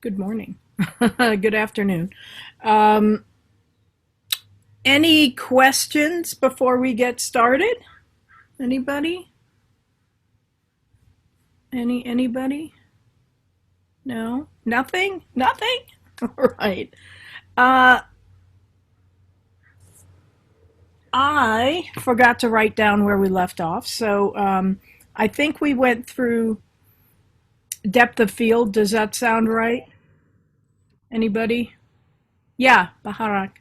Good morning. Good afternoon. Um, any questions before we get started? Anybody? Anybody? No? Nothing? Nothing? All right. Uh, I forgot to write down where we left off. So I think we went through depth of field. Does that sound right? Anybody? Yeah, Baharak.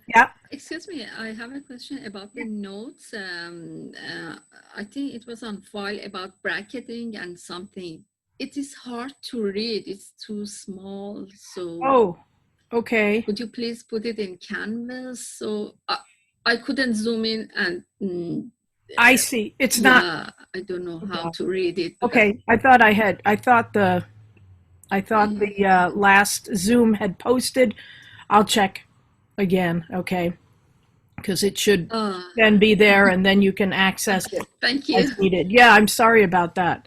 Yeah. Excuse me, I have a question about the notes. I think it was on file about bracketing and something. It is hard to read. It's too small. So Oh, okay. could you please put it in Canvas? So I couldn't zoom in and I see. It's not. yeah, I don't know how to read it because Okay. I thought yeah. the last Zoom had posted. I'll check again, okay? Because it should then be there and then you can access it Thank you. as needed. Yeah, I'm sorry about that.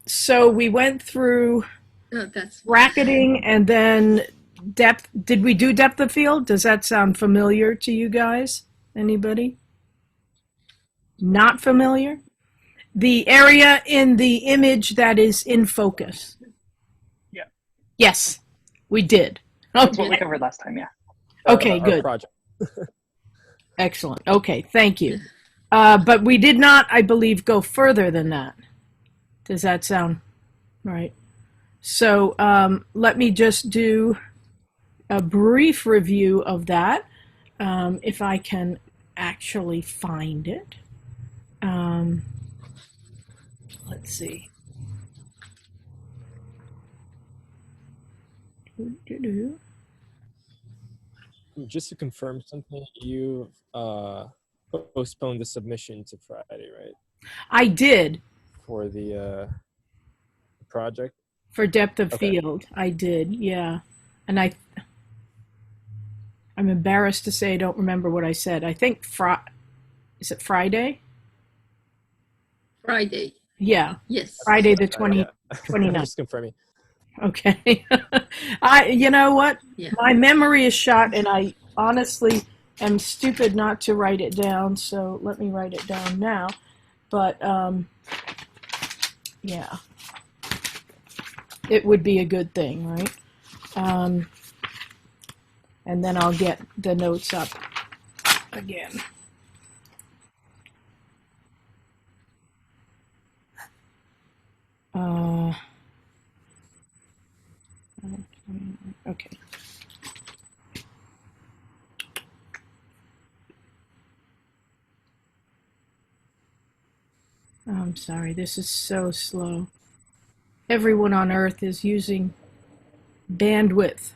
So we went through Oh, that's bracketing and then depth. Did we do depth of field? Does that sound familiar to you guys? Anybody? Not familiar? The area in the image that is in focus. Yeah. Yes, we did. That's what we covered last time, yeah. Okay, Our good. project. Excellent. Okay, thank you. But we did not, I believe, go further than that. Does that sound right? So let me just do a brief review of that, if I can actually find it. Let's see. Just to confirm something, you postponed the submission to Friday, right? I did. For the project? For depth of Okay. field, I did, yeah. And I'm embarrassed to say I don't remember what I said. I think is it Friday? Friday. Yeah, Yes. Friday the 29th. Just confirming. Okay. You know what? Yeah. My memory is shot and I honestly am stupid not to write it down, so let me write it down now. But yeah. It would be a good thing, right? And then I'll get the notes up again. Okay. I'm sorry, this is so slow. Everyone on Earth is using bandwidth.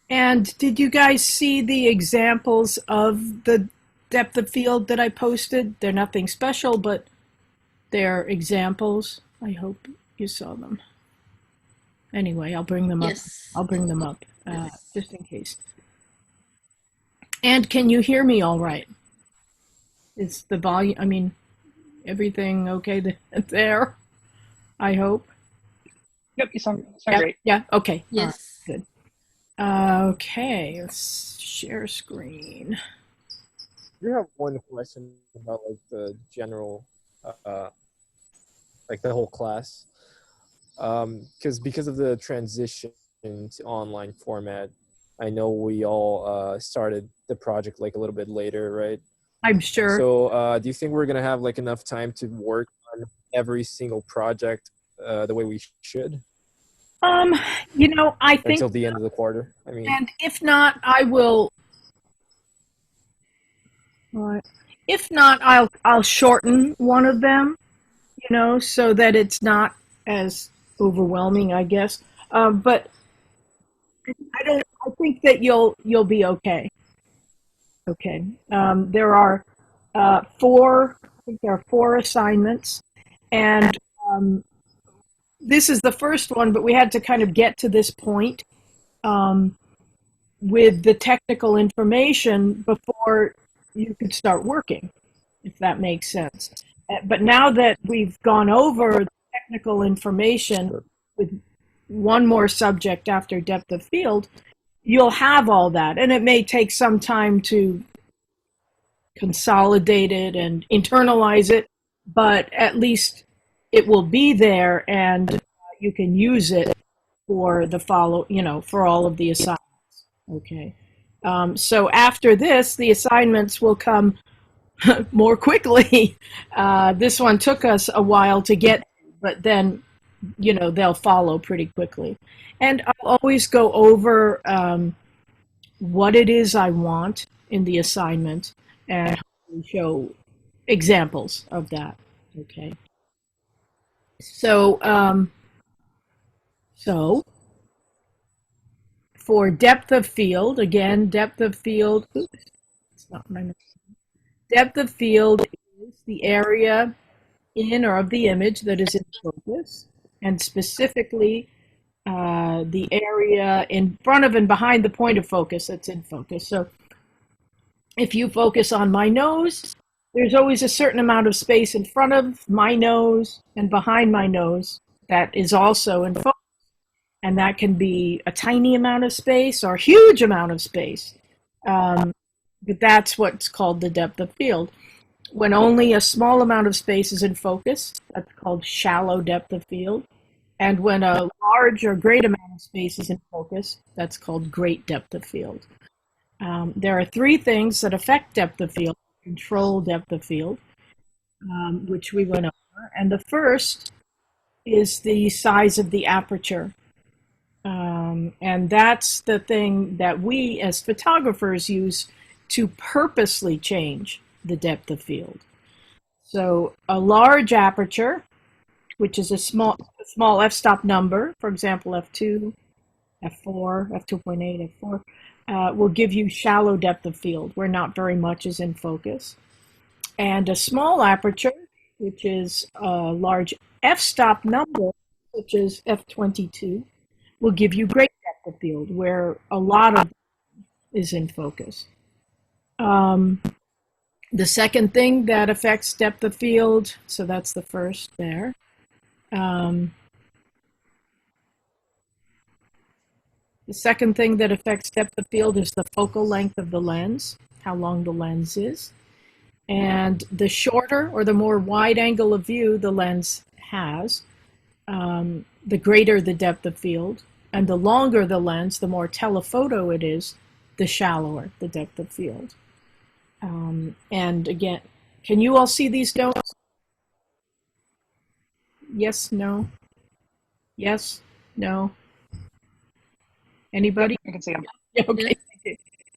And did you guys see the examples of the depth of field that I posted? They're nothing special, but they're examples. I hope you saw them. Anyway, I'll bring them up. Yes. I'll bring them up Yes. just in case. And can you hear me all right? Is the volume, I mean, everything okay there? I hope. Yep, you sound Yeah, great. yeah, okay. Yes. Good. Okay, let's share screen. I do have one question about like the general, like the whole class, because of the transition to online format. I know we all started the project like a little bit later, right? I'm sure. So do you think we're gonna have like enough time to work on every single project the way we should You know, I think, until the end of the quarter? I mean, and if not, I will. If not, I'll shorten one of them, you know, so that it's not as overwhelming, I guess. But I think that you'll be okay. Okay. There are four. I think there are four assignments, and this is the first one. But we had to kind of get to this point with the technical information before you could start working, if that makes sense. But now that we've gone over the technical information with one more subject after depth of field, you'll have all that. And it may take some time to consolidate it and internalize it, but at least it will be there and you can use it for the for all of the assignments. Okay. So after this, the assignments will come more quickly. This one took us a while to get, but then, they'll follow pretty quickly. And I'll always go over what it is I want in the assignment and show examples of that. Okay. So, for depth of field, again, depth of field, it's not my depth of field is the area in or of the image that is in focus, and specifically the area in front of and behind the point of focus that's in focus. So if you focus on my nose, there's always a certain amount of space in front of my nose and behind my nose that is also in focus. And that can be a tiny amount of space or a huge amount of space. But that's what's called the depth of field. When only a small amount of space is in focus, that's called shallow depth of field. And when a large or great amount of space is in focus, that's called great depth of field. There are three things that affect depth of field, control depth of field, which we went over. And the first is the size of the aperture. And that's the thing that we as photographers use to purposely change the depth of field. So a large aperture, which is a small f-stop number, for example, f2, f4, f2.8, f4, will give you shallow depth of field where not very much is in focus. And a small aperture, which is a large f-stop number, which is f22, will give you great depth of field where a lot of is in focus. The second thing that affects depth of field, so that's the first there. The second thing that affects depth of field is the focal length of the lens, how long the lens is. And the shorter or the more wide angle of view the lens has, the greater the depth of field. And the longer the lens, the more telephoto it is, the shallower the depth of field. And again, can you all see these notes? Yes, no? Yes, no? Anybody? I can see them. Okay.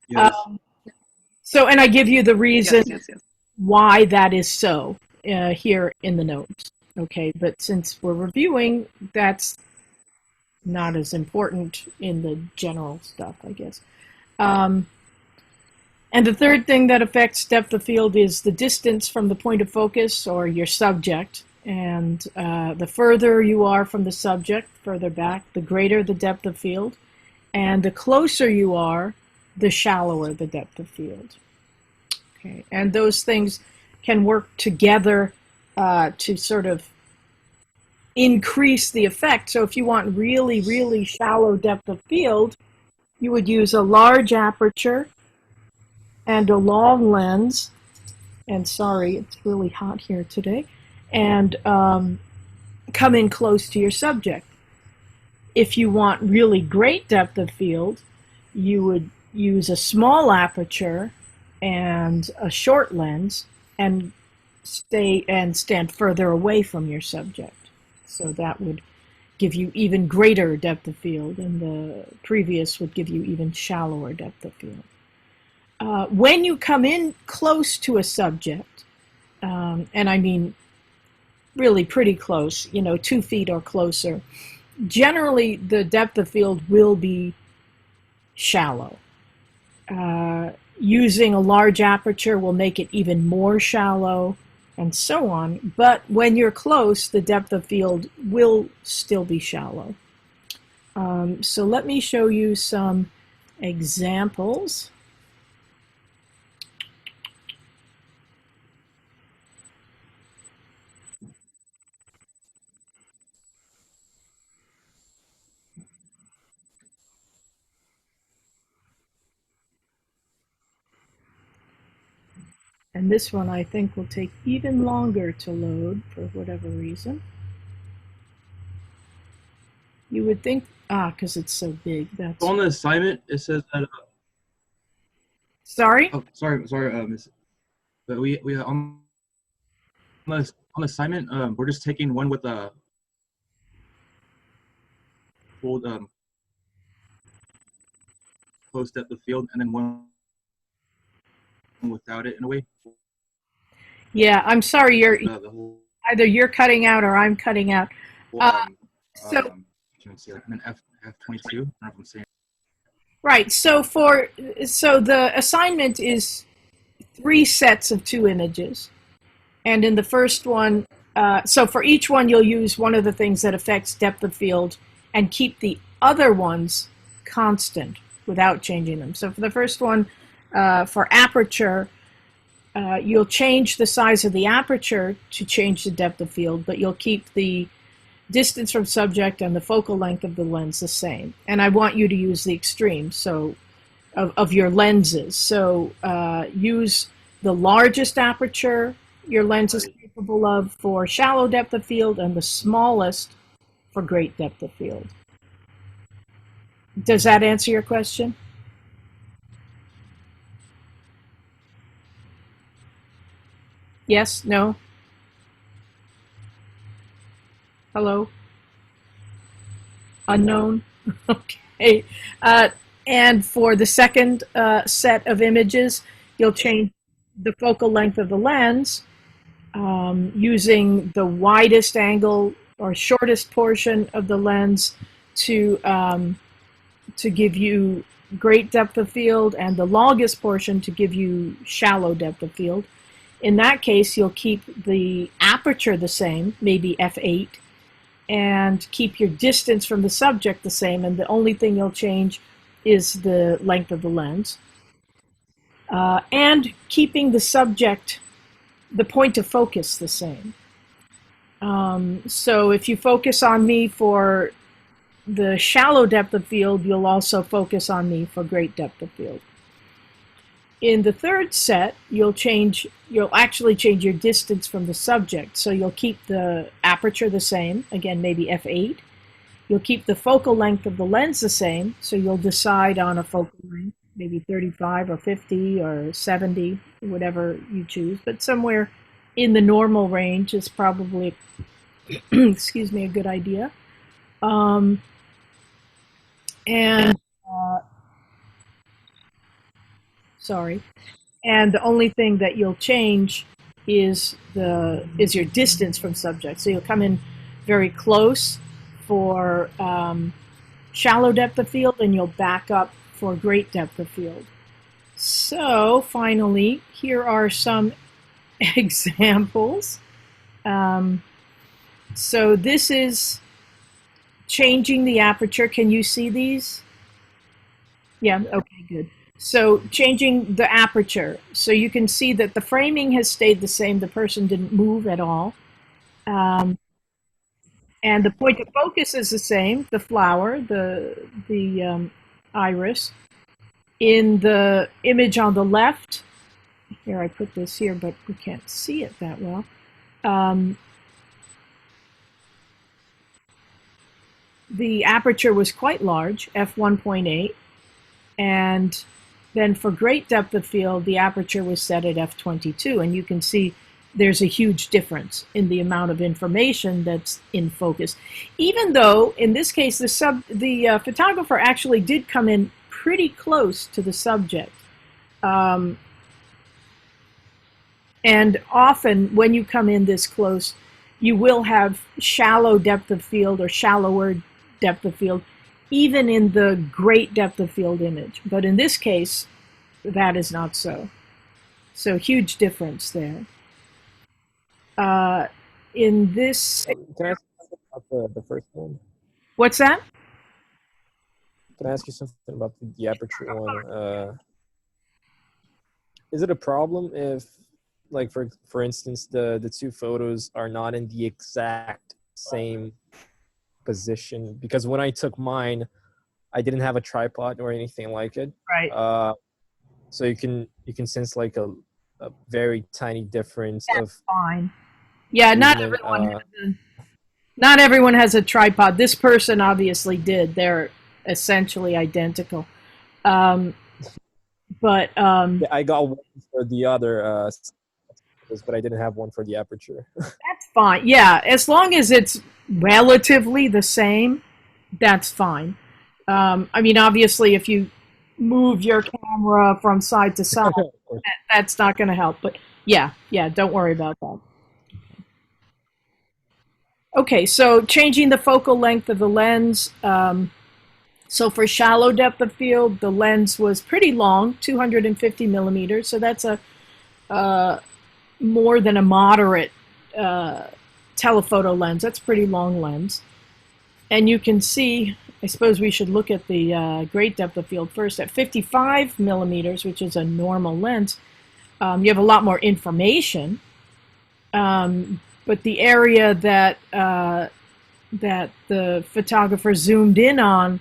Yes. So, and I give you the reason Yes. why that is so here in the notes. Okay, but since we're reviewing, that's not as important in the general stuff, I guess. And the third thing that affects depth of field is the distance from the point of focus or your subject. And the further you are from the subject, further back, the greater the depth of field. And the closer you are, the shallower the depth of field. Okay, and those things can work together to sort of increase the effect. So if you want really, really shallow depth of field, you would use a large aperture and a long lens. And sorry, it's really hot here today. And come in close to your subject. If you want really great depth of field, you would use a small aperture and a short lens and stand further away from your subject. So that would give you even greater depth of field, and the previous would give you even shallower depth of field. When you come in close to a subject, and I mean really pretty close, 2 feet or closer, generally the depth of field will be shallow. using a large aperture will make it even more shallow, and so on. But when you're close, the depth of field will still be shallow. So let me show you some examples. And this one I think will take even longer to load for whatever reason. You would think, because it's so big. That's On the assignment, it says that. sorry. Oh, sorry, Miss. But we on assignment, we're just taking one with a full close depth of field, and then one without it in a way. Yeah, I'm sorry. The whole. Either you're cutting out or I'm cutting out. So Can see like an F22. I don't know if I'm saying. right. So the assignment is 3 sets of 2 images, and in the first one, so for each one you'll use one of the things that affects depth of field and keep the other ones constant without changing them. So for the first one, for aperture, you'll change the size of the aperture to change the depth of field, but you'll keep the distance from subject and the focal length of the lens the same. And I want you to use the extremes of your lenses. So use the largest aperture your lens is capable of for shallow depth of field and the smallest for great depth of field. Does that answer your question? Yes? No? Hello? Unknown? Okay. And for the second set of images, you'll change the focal length of the lens using the widest angle or shortest portion of the lens to give you great depth of field and the longest portion to give you shallow depth of field. In that case, you'll keep the aperture the same, maybe f8, and keep your distance from the subject the same, and the only thing you'll change is the length of the lens. And keeping the subject, the point of focus the same. So if you focus on me for the shallow depth of field, you'll also focus on me for great depth of field. In the third set, you'll actually change your distance from the subject. So you'll keep the aperture the same, again, maybe f8. You'll keep the focal length of the lens the same, so you'll decide on a focal length, maybe 35 or 50 or 70, whatever you choose, but somewhere in the normal range is probably, excuse me, a good idea. And the only thing that you'll change is your distance from subject. So you'll come in very close for shallow depth of field, and you'll back up for great depth of field. So finally, here are some examples. So this is changing the aperture. Can you see these? Yeah, okay, good. So changing the aperture. So you can see that the framing has stayed the same. The person didn't move at all. And the point of focus is the same, the flower, the iris. In the image on the left, here I put this here, but we can't see it that well. The aperture was quite large, f1.8, and then for great depth of field, the aperture was set at f22, and you can see there's a huge difference in the amount of information that's in focus. Even though, in this case, the photographer actually did come in pretty close to the subject. And often, when you come in this close, you will have shallow depth of field or shallower depth of field, even in the great depth of field image. But in this case, that is not so. So huge difference there. In this, Can I ask you something about the first one? what's that? Can I ask you something about the aperture one? Is it a problem if, like, for instance, the two photos are not in the exact same position? Because when I took mine, I didn't have a tripod or anything like it. Right. So you can sense like a very tiny difference of Fine. Yeah, not movement. not everyone has a tripod. This person obviously did. They're essentially identical. But Yeah, I got one for the other, but I didn't have one for the aperture. that's fine. Yeah, as long as it's relatively the same, that's fine. I mean, obviously, if you move your camera from side to side, that's not going to help. But yeah, don't worry about that. Okay, so changing the focal length of the lens. So for shallow depth of field, the lens was pretty long, 250 millimeters. So that's a more than a moderate telephoto lens. That's a pretty long lens. And you can see, I suppose we should look at the great depth of field first. At 55 millimeters, which is a normal lens, you have a lot more information. But the area that that the photographer zoomed in on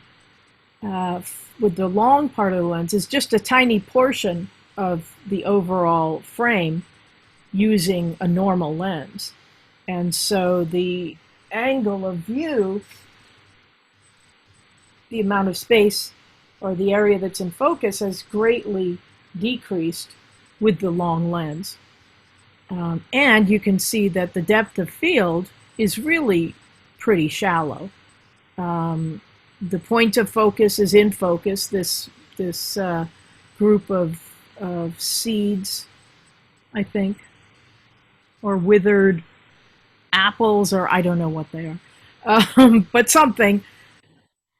with the long part of the lens is just a tiny portion of the overall frame using a normal lens. And so the angle of view, the amount of space or the area that's in focus has greatly decreased with the long lens. And you can see that the depth of field is really pretty shallow. The point of focus is in focus, this group of seeds, I think, or withered apples, or I don't know what they are, but something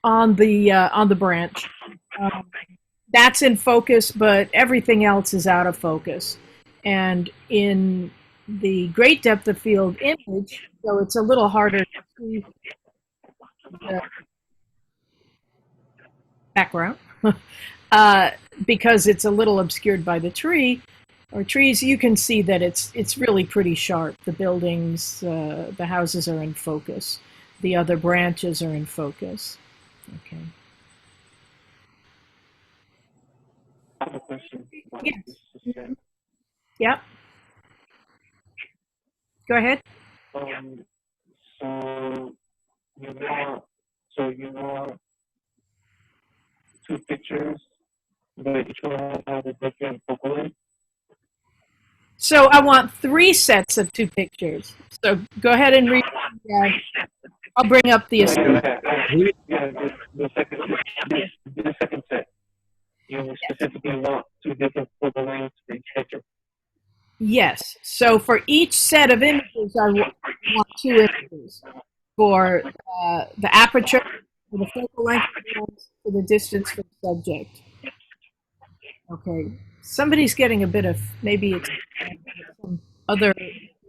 on the branch. That's in focus, but everything else is out of focus. And in the great depth of field image, so it's a little harder to see the background because it's a little obscured by the tree or trees. You can see that it's really pretty sharp. The buildings, the houses are in focus. The other branches are in focus. Okay. I have a question. Yes. Yep. Go ahead. So you want two pictures, but each one has a different focal length? So I want 3 sets of 2 pictures. So go ahead and read. I'll bring up the. Yeah, the second set. You specifically want 2 different focal lengths for each picture. Yes. So for each set of images, I want 2 images for the aperture, for the focal length, for the distance for the subject. Okay. Somebody's getting a bit of, maybe it's some other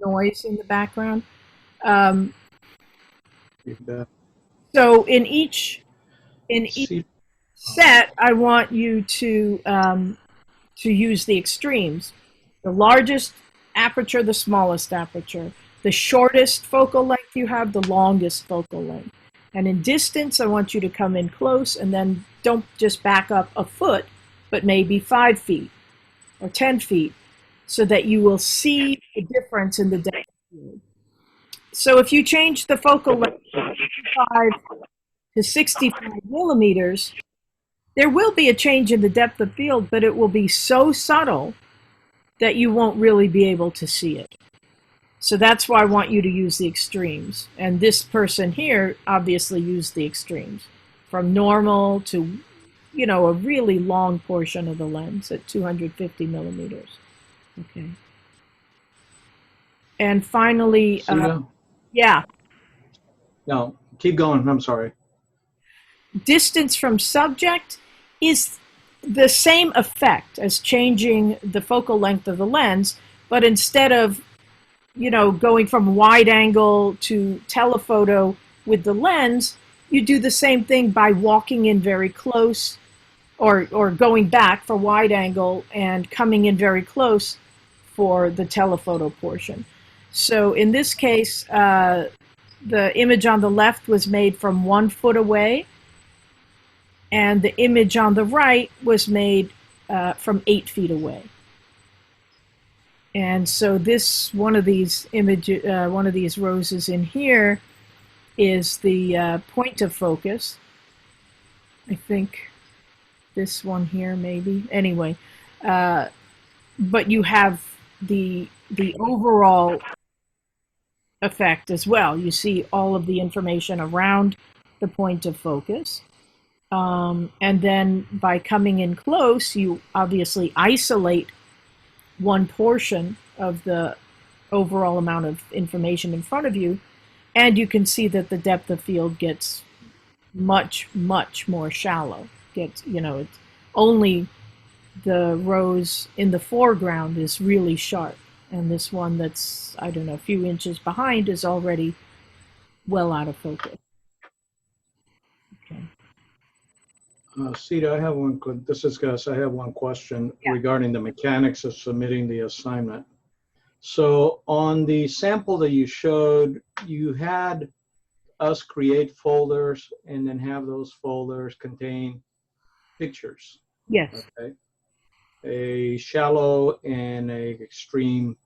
noise in the background. So in each set, I want you to use the extremes. The largest aperture, the smallest aperture. The shortest focal length you have, the longest focal length. And in distance, I want you to come in close and then don't just back up a foot, but maybe 5 feet or 10 feet so that you will see the difference in the depth of field. So if you change the focal length from 55 to 65 millimeters, there will be a change in the depth of field, but it will be so subtle that you won't really be able to see it. So that's why I want you to use the extremes. And this person here obviously used the extremes from normal to, a really long portion of the lens at 250 millimeters. Okay. And finally, yeah. No, keep going. I'm sorry. Distance from subject is the same effect as changing the focal length of the lens, but instead of, going from wide angle to telephoto with the lens, you do the same thing by walking in very close, or going back for wide angle and coming in very close for the telephoto portion. So in this case, the image on the left was made from 1 foot away, and the image on the right was made from 8 feet away. And so one of these roses in here is the point of focus. I think this one here, maybe. Anyway, but you have the overall effect as well. You see all of the information around the point of focus. And then by coming in close, you obviously isolate one portion of the overall amount of information in front of you, and you can see that the depth of field gets much, much more shallow. It's only the rose in the foreground is really sharp, and this one that's, I don't know, a few inches behind is already well out of focus. Okay. Sita, I have this is Gus. I have one question regarding the mechanics of submitting the assignment. So on the sample that you showed, you had us create folders and then have those folders contain pictures. Yes. Okay. A shallow and a extreme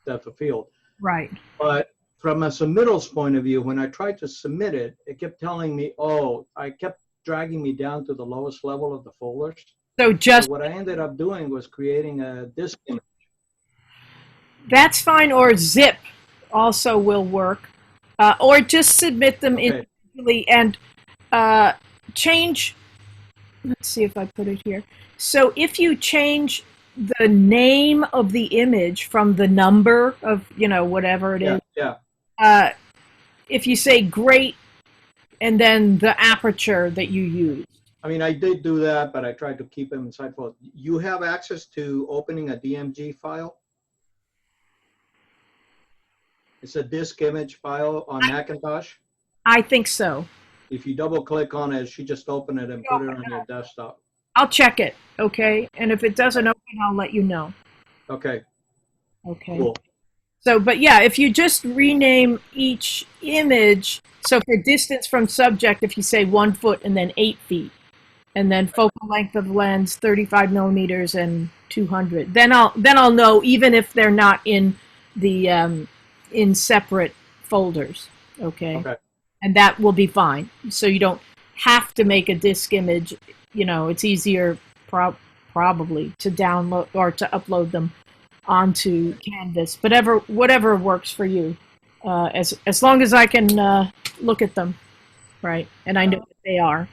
depth of field. Right. But from a submittal's point of view, when I tried to submit it, it kept telling me, I kept dragging me down to the lowest level of the folders. So what I ended up doing was creating a disk image. That's fine, or zip also will work. Or just submit them individually and change. Let's see if I put it here. So if you change the name of the image from the number of, whatever it is. Yeah. If you say great and then the aperture that you use. I mean, I did do that, but I tried to keep them inside. You have access to opening a DMG file? It's a disk image file on Macintosh. I think so. If you double click on it, she just open it and put it on your desktop. I'll check it, okay? And if it doesn't open, I'll let you know. Okay. Okay. Cool. So, but yeah, if you just rename each image, so for distance from subject, if you say 1 foot and then 8 feet, and then focal length of lens 35 millimeters and 200, then I'll know, even if they're not in the in separate folders. Okay. Okay. And that will be fine. So you don't have to make a disk image. It's easier probably to download or to upload them onto Canvas, whatever works for you, as long as I can look at them, right? And I know what they are.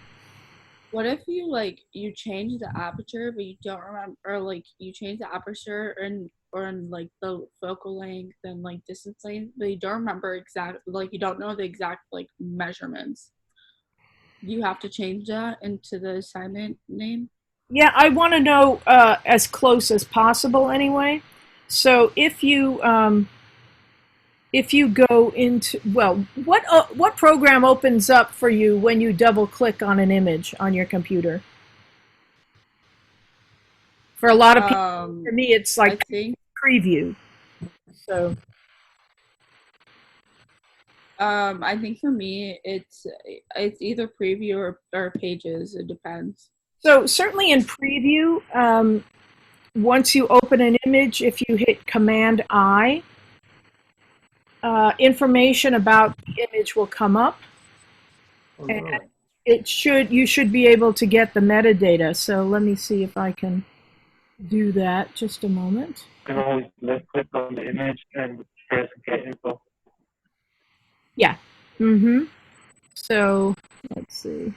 What if you change the aperture, but you don't remember, or you change the aperture or the focal length and distance length, but you don't remember you don't know the exact measurements? You have to change that into the assignment name? Yeah, I want to know as close as possible anyway. So if you go into, what program opens up for you when you double click on an image on your computer? For a lot of people, for me, it's like preview. So. I think for me, it's either preview or pages. It depends. So certainly in preview, once you open an image, if you hit Command I, information about the image will come up, and you should be able to get the metadata. So let me see if I can do that. Just a moment. You can always click on the image and press Get Info. Yeah. So let's see.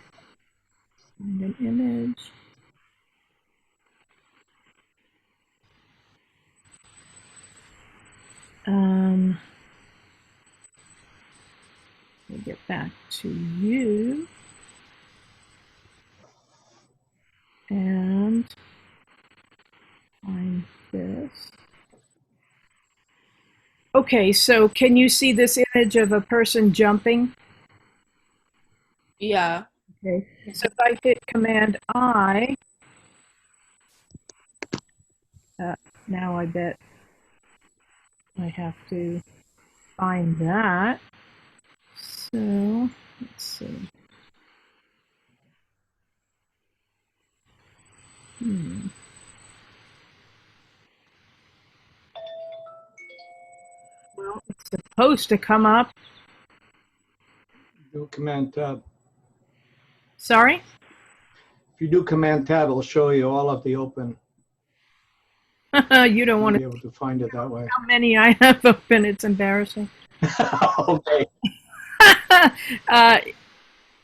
Find an image. Let me get back to you. And Okay, so can you see this image of a person jumping? Yeah. Okay, so if I hit Command I, now I bet I have to find that. So let's see. Well, it's supposed to come up. Do Command Tab. Sorry? If you do Command Tab, it'll show you all of the open. You don't You'll want be to able to find it that way. how many I have open. It's embarrassing. Okay.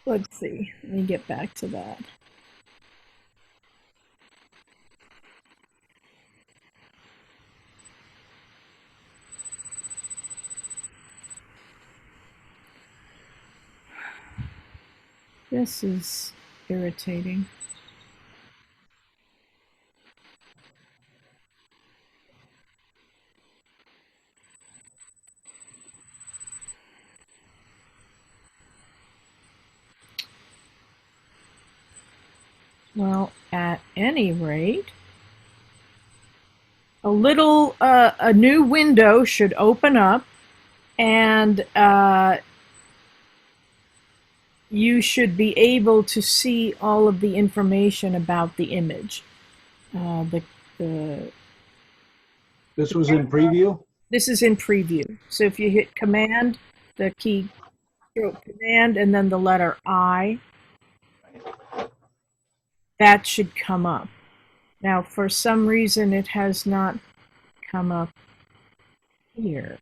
Let's see. Let me get back to that. This is irritating. Well, at any rate, a new window should open up, and you should be able to see all of the information about the image. The This was in preview? This is in preview. So if you hit Command, the key stroke Command, and then the letter I, that should come up. Now, for some reason, it has not come up here.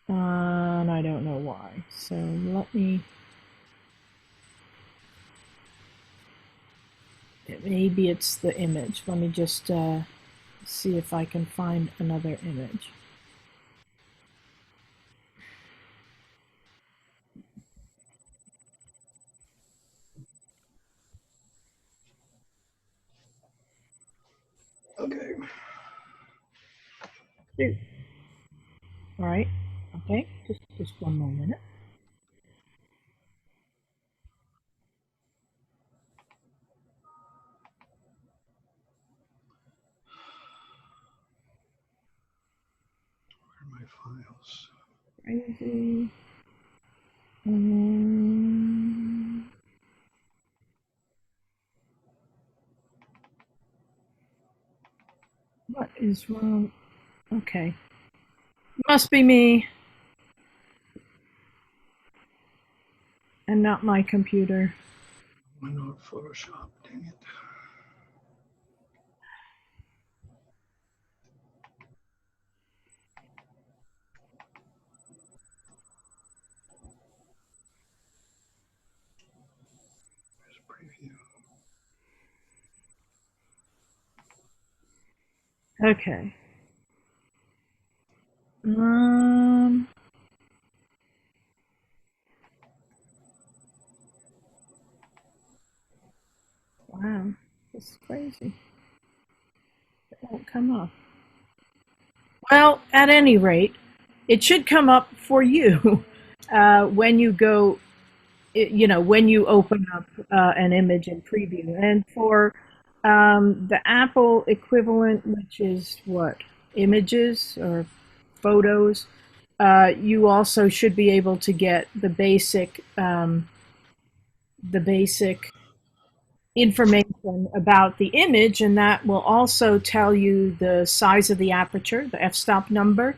And I don't know why. So let me... Maybe it's the image. Let me just see if I can find another image. Okay. All right. Okay. Just one more minute. Where are my files? Crazy. What is wrong? Okay. Must be me. And not my computer. OneNote Photoshop. Dang it. There's preview. Okay. Wow. This is crazy. It won't come up. Well, at any rate, it should come up for you when you go, when you open up an image in preview. And for the Apple equivalent, which is what? Images or photos, you also should be able to get the basic information about the image, and that will also tell you the size of the aperture, the f-stop number,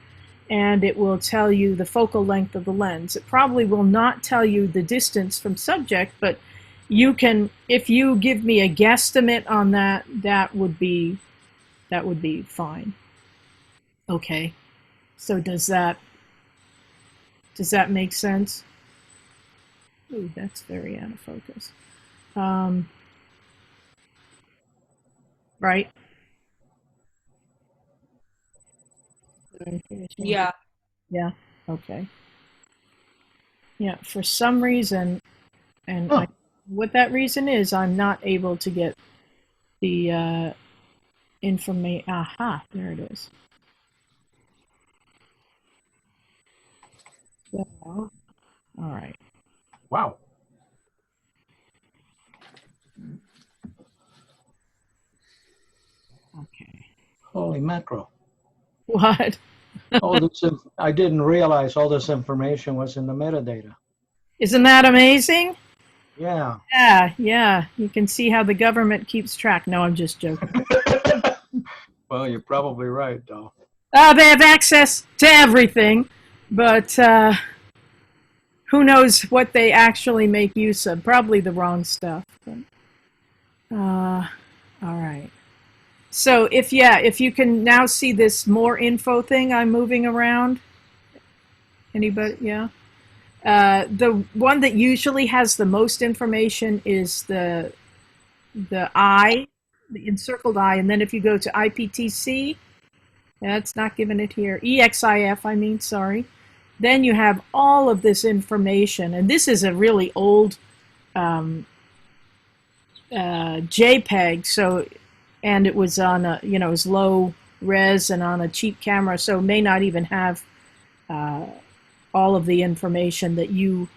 and it will tell you the focal length of the lens. It probably will not tell you the distance from subject, but you can, if you give me a guesstimate on that, that would be fine. Okay, so does that make sense? Ooh, that's very out of focus. Right? Yeah. Yeah, okay. Yeah, for some reason, and Huh. what that reason is, I'm not able to get the information. Aha, there it is. So, all right. Wow. Okay. Holy mackerel. What? I didn't realize all this information was in the metadata. Isn't that amazing? Yeah. Yeah, yeah. You can see how the government keeps track. No, I'm just joking. Well, you're probably right, though. They have access to everything, but who knows what they actually make use of? Probably the wrong stuff. But, all right. So if you can now see this more info thing I'm moving around. Anybody? Yeah. The one that usually has the most information is the eye, the encircled eye, and then if you go to IPTC, that's not given it here. EXIF, I mean, sorry. Then you have all of this information, and this is a really old JPEG. So, and it was on a, it was low res and on a cheap camera, so it may not even have all of the information that you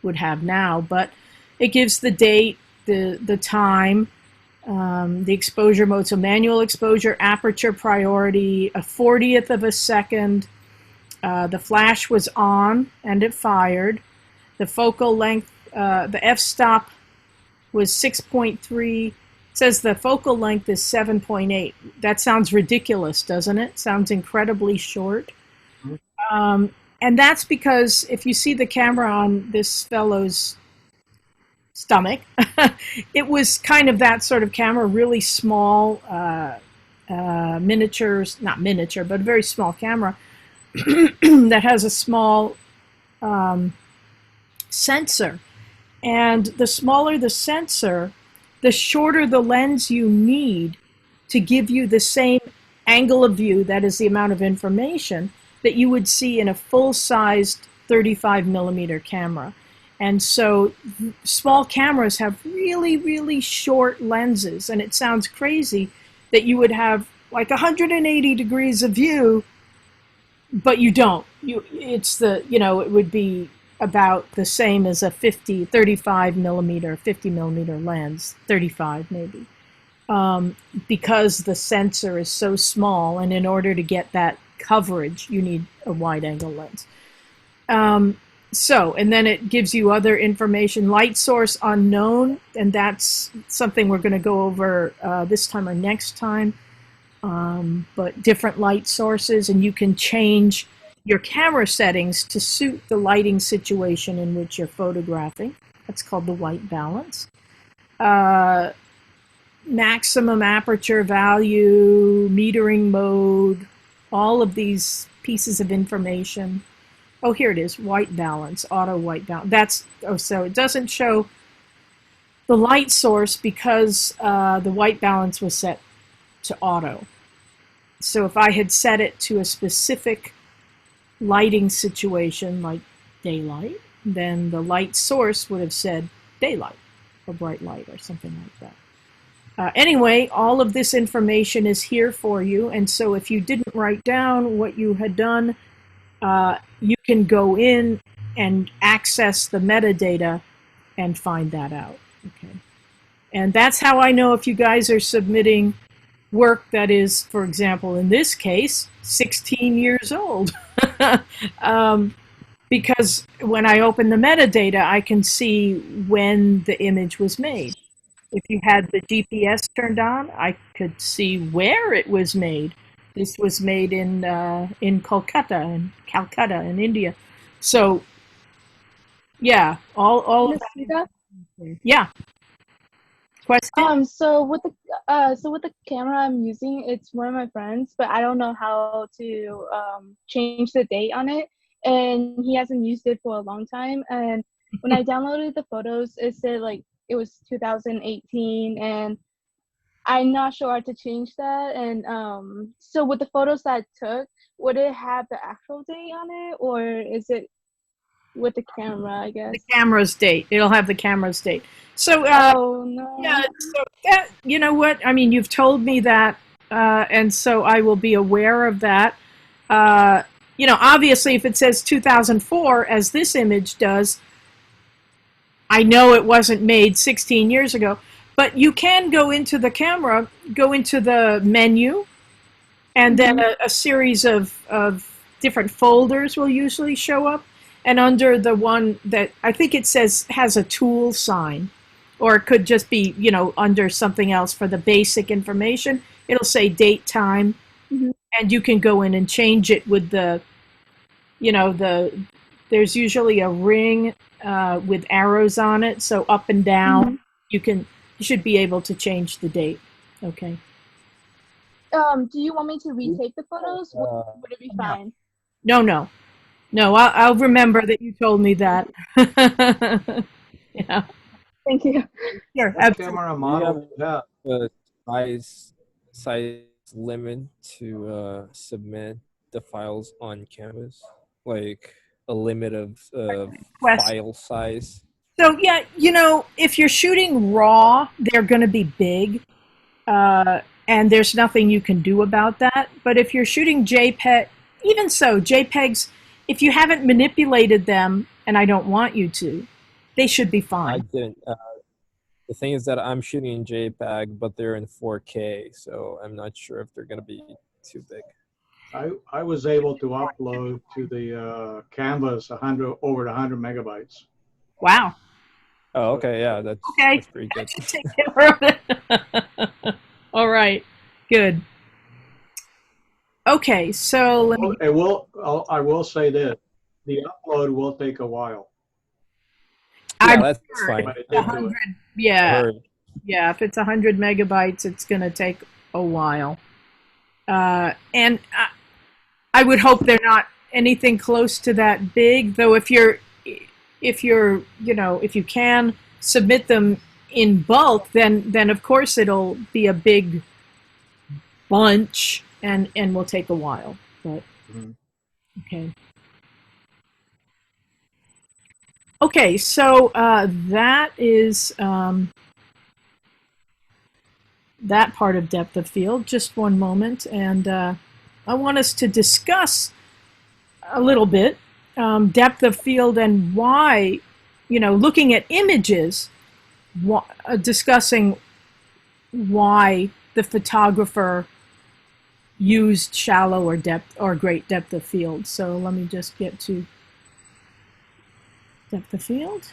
would have now. But it gives the date, the time, the exposure mode, so manual exposure, aperture priority, a 40th of a second. The flash was on and it fired. The focal length, the f-stop was 6.3. It says the focal length is 7.8. That sounds ridiculous, doesn't it? Sounds incredibly short. And that's because if you see the camera on this fellow's stomach, it was kind of that sort of camera, really small, miniatures, not miniature, but a very small camera that has a small sensor. And the smaller the sensor, the shorter the lens you need to give you the same angle of view, that is the amount of information, that you would see in a full-sized 35 millimeter camera. And so small cameras have really, really short lenses, and it sounds crazy that you would have like 180 degrees of view, but you don't. It would be about the same as a 35 millimeter, 50 millimeter lens, 35 maybe, because the sensor is so small, and in order to get that coverage, you need a wide-angle lens. And then it gives you other information. Light source unknown, and that's something we're going to go over this time or next time. But different light sources, and you can change your camera settings to suit the lighting situation in which you're photographing. That's called the white balance. Maximum aperture value, metering mode, all of these pieces of information. Oh, here it is, white balance, auto white balance. So it doesn't show the light source because the white balance was set to auto. So if I had set it to a specific lighting situation like daylight, then the light source would have said daylight or bright light or something like that. Anyway, all of this information is here for you, and so if you didn't write down what you had done, you can go in and access the metadata and find that out. Okay, and that's how I know if you guys are submitting work that is, for example, in this case, 16 years old. Because when I open the metadata, I can see when the image was made. If you had the GPS turned on, I could see where it was made. This was made in Calcutta, in India. So, yeah, all of that. Yeah. Question? So with the camera I'm using, it's one of my friends, but I don't know how to change the date on it, and he hasn't used it for a long time. And when I downloaded the photos, it said like it was 2018, and I'm not sure how to change that. And so with the photos that I took, would it have the actual date on it, or is it with the camera, I guess? The camera's date. It'll have the camera's date. So, oh no. Yeah, so that, you know what? I mean, you've told me that, and so I will be aware of that. you know, obviously if it says 2004, as this image does, I know it wasn't made 16 years ago, but you can go into the camera, go into the menu, and then a series of different folders will usually show up. And under the one that I think it says has a tool sign, or it could just be, you know, under something else for the basic information, it'll say date, time, and you can go in and change it with the, you know, there's usually a ring with arrows on it, so up and down, you should be able to change the date. Okay. Do you want me to retake the photos? Would it be fine? No, I'll remember that you told me that. Yeah. Thank you. Sure. What camera model? Yeah. The size limit to submit the files on Canvas, like a limit of file size. So yeah, you know, if you're shooting RAW, they're going to be big, and there's nothing you can do about that. But if you're shooting JPEG, even so, JPEGs, if you haven't manipulated them, and I don't want you to, they should be I fine. didn't. The thing is that I'm shooting in JPEG, but they're in 4K, so I'm not sure if they're going to be too big. I was able to upload to the Canvas over 100 megabytes. Wow. Oh, okay, yeah, that's pretty good. Take care of it. All right, good. Okay, so let me. I will say this: the upload will take a while. Yeah, that's fine. But it did do it. 100, yeah, Heard. yeah. If it's 100 megabytes, it's going to take a while. And I would hope they're not anything close to that big. Though, if you're, you know, if you can submit them in bulk, then of course it'll be a big bunch and will take a while. But okay. Okay, so that is that part of depth of field. Just one moment, and I want us to discuss a little bit depth of field and why, you know, looking at images, discussing why the photographer used shallow or depth or great depth of field. So let me just get to depth of field.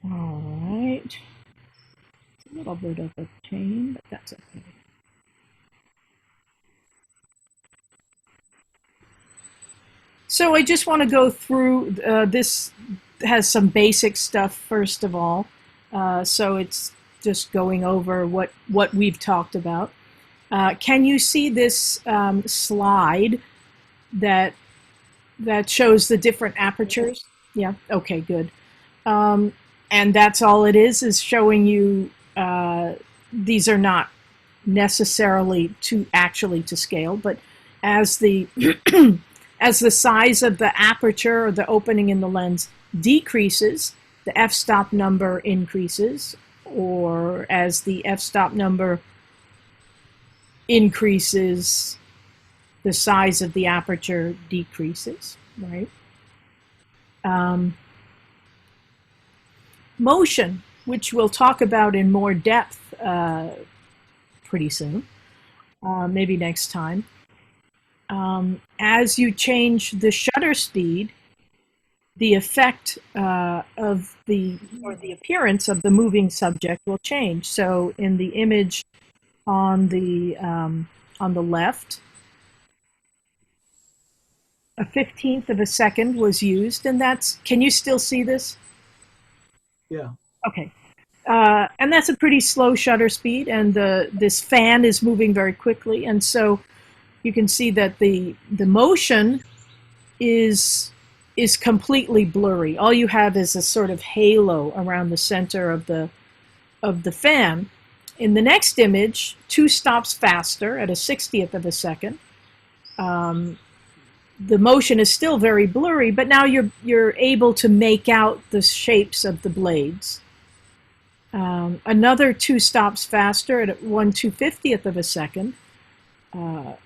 All right. It's a little bit of a pain, but that's okay. So I just want to go through, this has some basic stuff first of all. So it's just going over what we've talked about. Can you see this slide that shows the different apertures? Yeah, okay, good. And that's all it is showing you these are not necessarily to scale, but as the as the size of the aperture or the opening in the lens decreases, the f-stop number increases, or as the f-stop number increases, the size of the aperture decreases, right? Motion, which we'll talk about in more depth pretty soon, maybe next time. As you change the shutter speed, the effect of the appearance of the moving subject will change. So in the image on the left, a 1/15 of a second was used, and that's, can you still see this? Yeah. Okay. And that's a pretty slow shutter speed, and this fan is moving very quickly, and so you can see that the motion is is completely blurry. All you have is a sort of halo around the center of the fan. In the next image, 2 stops faster at a 60th of a second. The motion is still very blurry, but now you're able to make out the shapes of the blades. Another 2 stops faster at 1/250th of a second.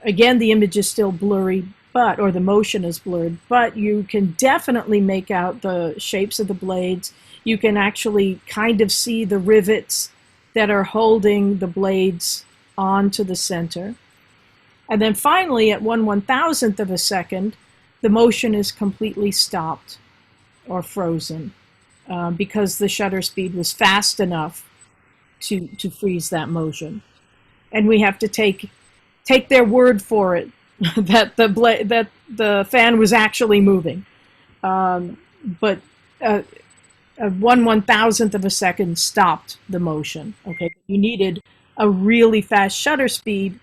Again, the image is still blurry, or the motion is blurred, but you can definitely make out the shapes of the blades. You can actually kind of see the rivets that are holding the blades onto the center. And then finally, at 1/1000th of a second, the motion is completely stopped or frozen because the shutter speed was fast enough to freeze that motion. And we have to take their word for it that the fan was actually moving. But a 1/1000th of a second stopped the motion. Okay, you needed a really fast shutter speed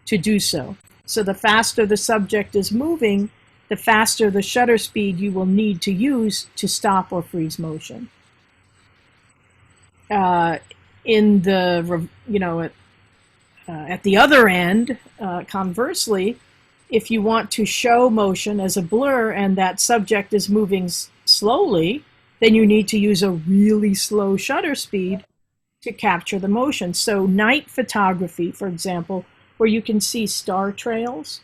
to do so. So the faster the subject is moving, the faster the shutter speed you will need to use to stop or freeze motion. In the, at the other end, conversely, if you want to show motion as a blur and that subject is moving slowly, then you need to use a really slow shutter speed to capture the motion. So night photography, for example, where you can see star trails,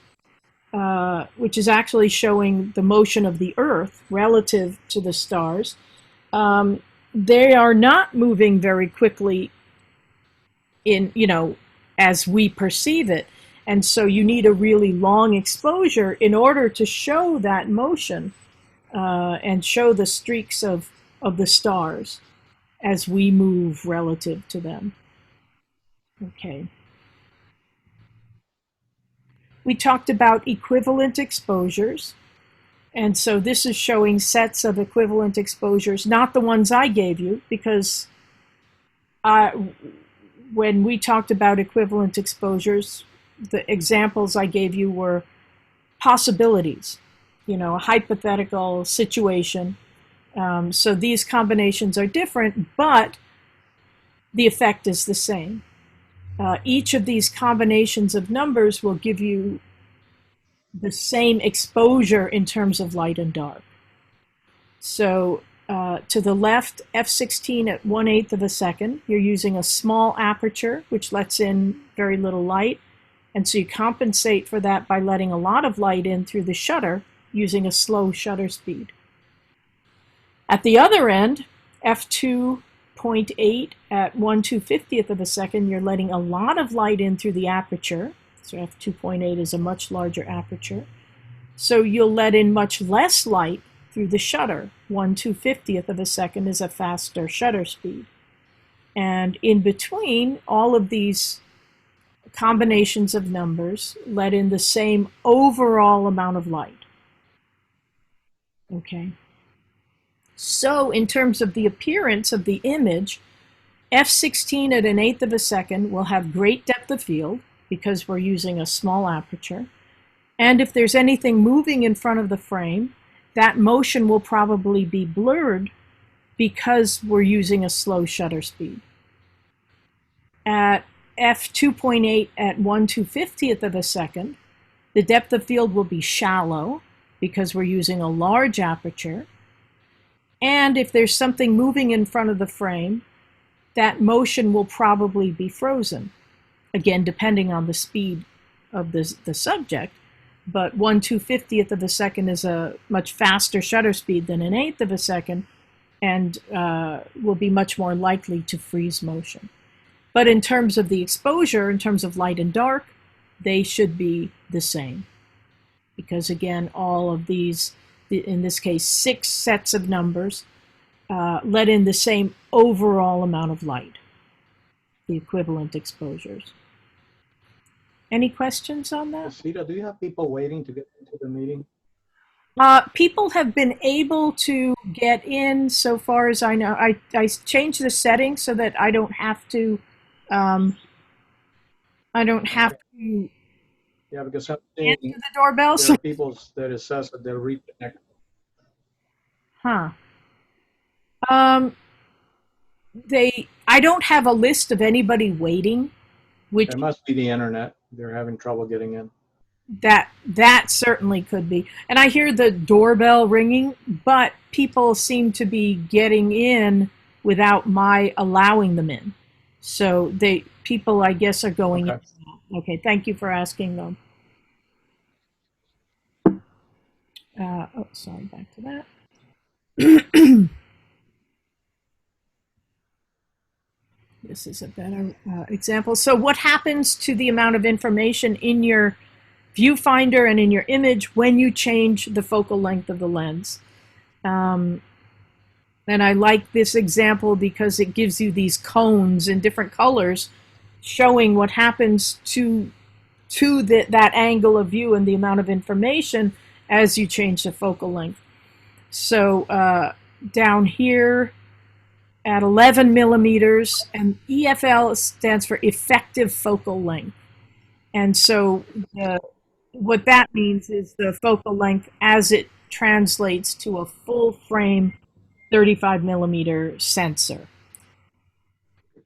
which is actually showing the motion of the Earth relative to the stars, they are not moving very quickly as we perceive it. And so you need a really long exposure in order to show that motion and show the streaks of the stars as we move relative to them. Okay. We talked about equivalent exposures. And so this is showing sets of equivalent exposures, not the ones I gave you, because when we talked about equivalent exposures, the examples I gave you were possibilities, a hypothetical situation. So these combinations are different, but the effect is the same. Each of these combinations of numbers will give you the same exposure in terms of light and dark. So to the left, f16 at 1/8 of a second, you're using a small aperture, which lets in very little light. And so you compensate for that by letting a lot of light in through the shutter using a slow shutter speed. At the other end, f2.8 at 1/250th of a second, you're letting a lot of light in through the aperture. So f2.8 is a much larger aperture. So you'll let in much less light through the shutter. 1/250th of a second is a faster shutter speed. And in between, all of these combinations of numbers let in the same overall amount of light. Okay. So in terms of the appearance of the image, f16 at 1/8 of a second will have great depth of field because we're using a small aperture. And if there's anything moving in front of the frame, that motion will probably be blurred because we're using a slow shutter speed. At f2.8 at 1/250th of a second, the depth of field will be shallow because we're using a large aperture. And if there's something moving in front of the frame, that motion will probably be frozen. Again, depending on the speed of the subject, but 1/250th of a second is a much faster shutter speed than 1/8 of a second, and will be much more likely to freeze motion. But in terms of the exposure, in terms of light and dark, they should be the same. Because again, all of these, in this case, 6 sets of numbers, let in the same overall amount of light, the equivalent exposures. Any questions on that? Sita, do you have people waiting to get into the meeting? People have been able to get in so far as I know. I changed the settings so that I don't have to, Yeah, because I'm answer seeing the doorbell. there So are people that it says that they're reconnected. Huh. Um, I don't have a list of anybody waiting, which It must be the internet. They're having trouble getting in. that certainly could be. And I hear the doorbell ringing, but people seem to be getting in without my allowing them in. So people, I guess, are going Okay. in. Okay, thank you for asking them. Oh, sorry, back to that. This is a better example. So what happens to the amount of information in your viewfinder and in your image when you change the focal length of the lens? And I like this example because it gives you these cones in different colors showing what happens to that angle of view and the amount of information as you change the focal length. So down here at 11 millimeters, and EFL stands for effective focal length. And so what that means is the focal length as it translates to a full frame 35 millimeter sensor.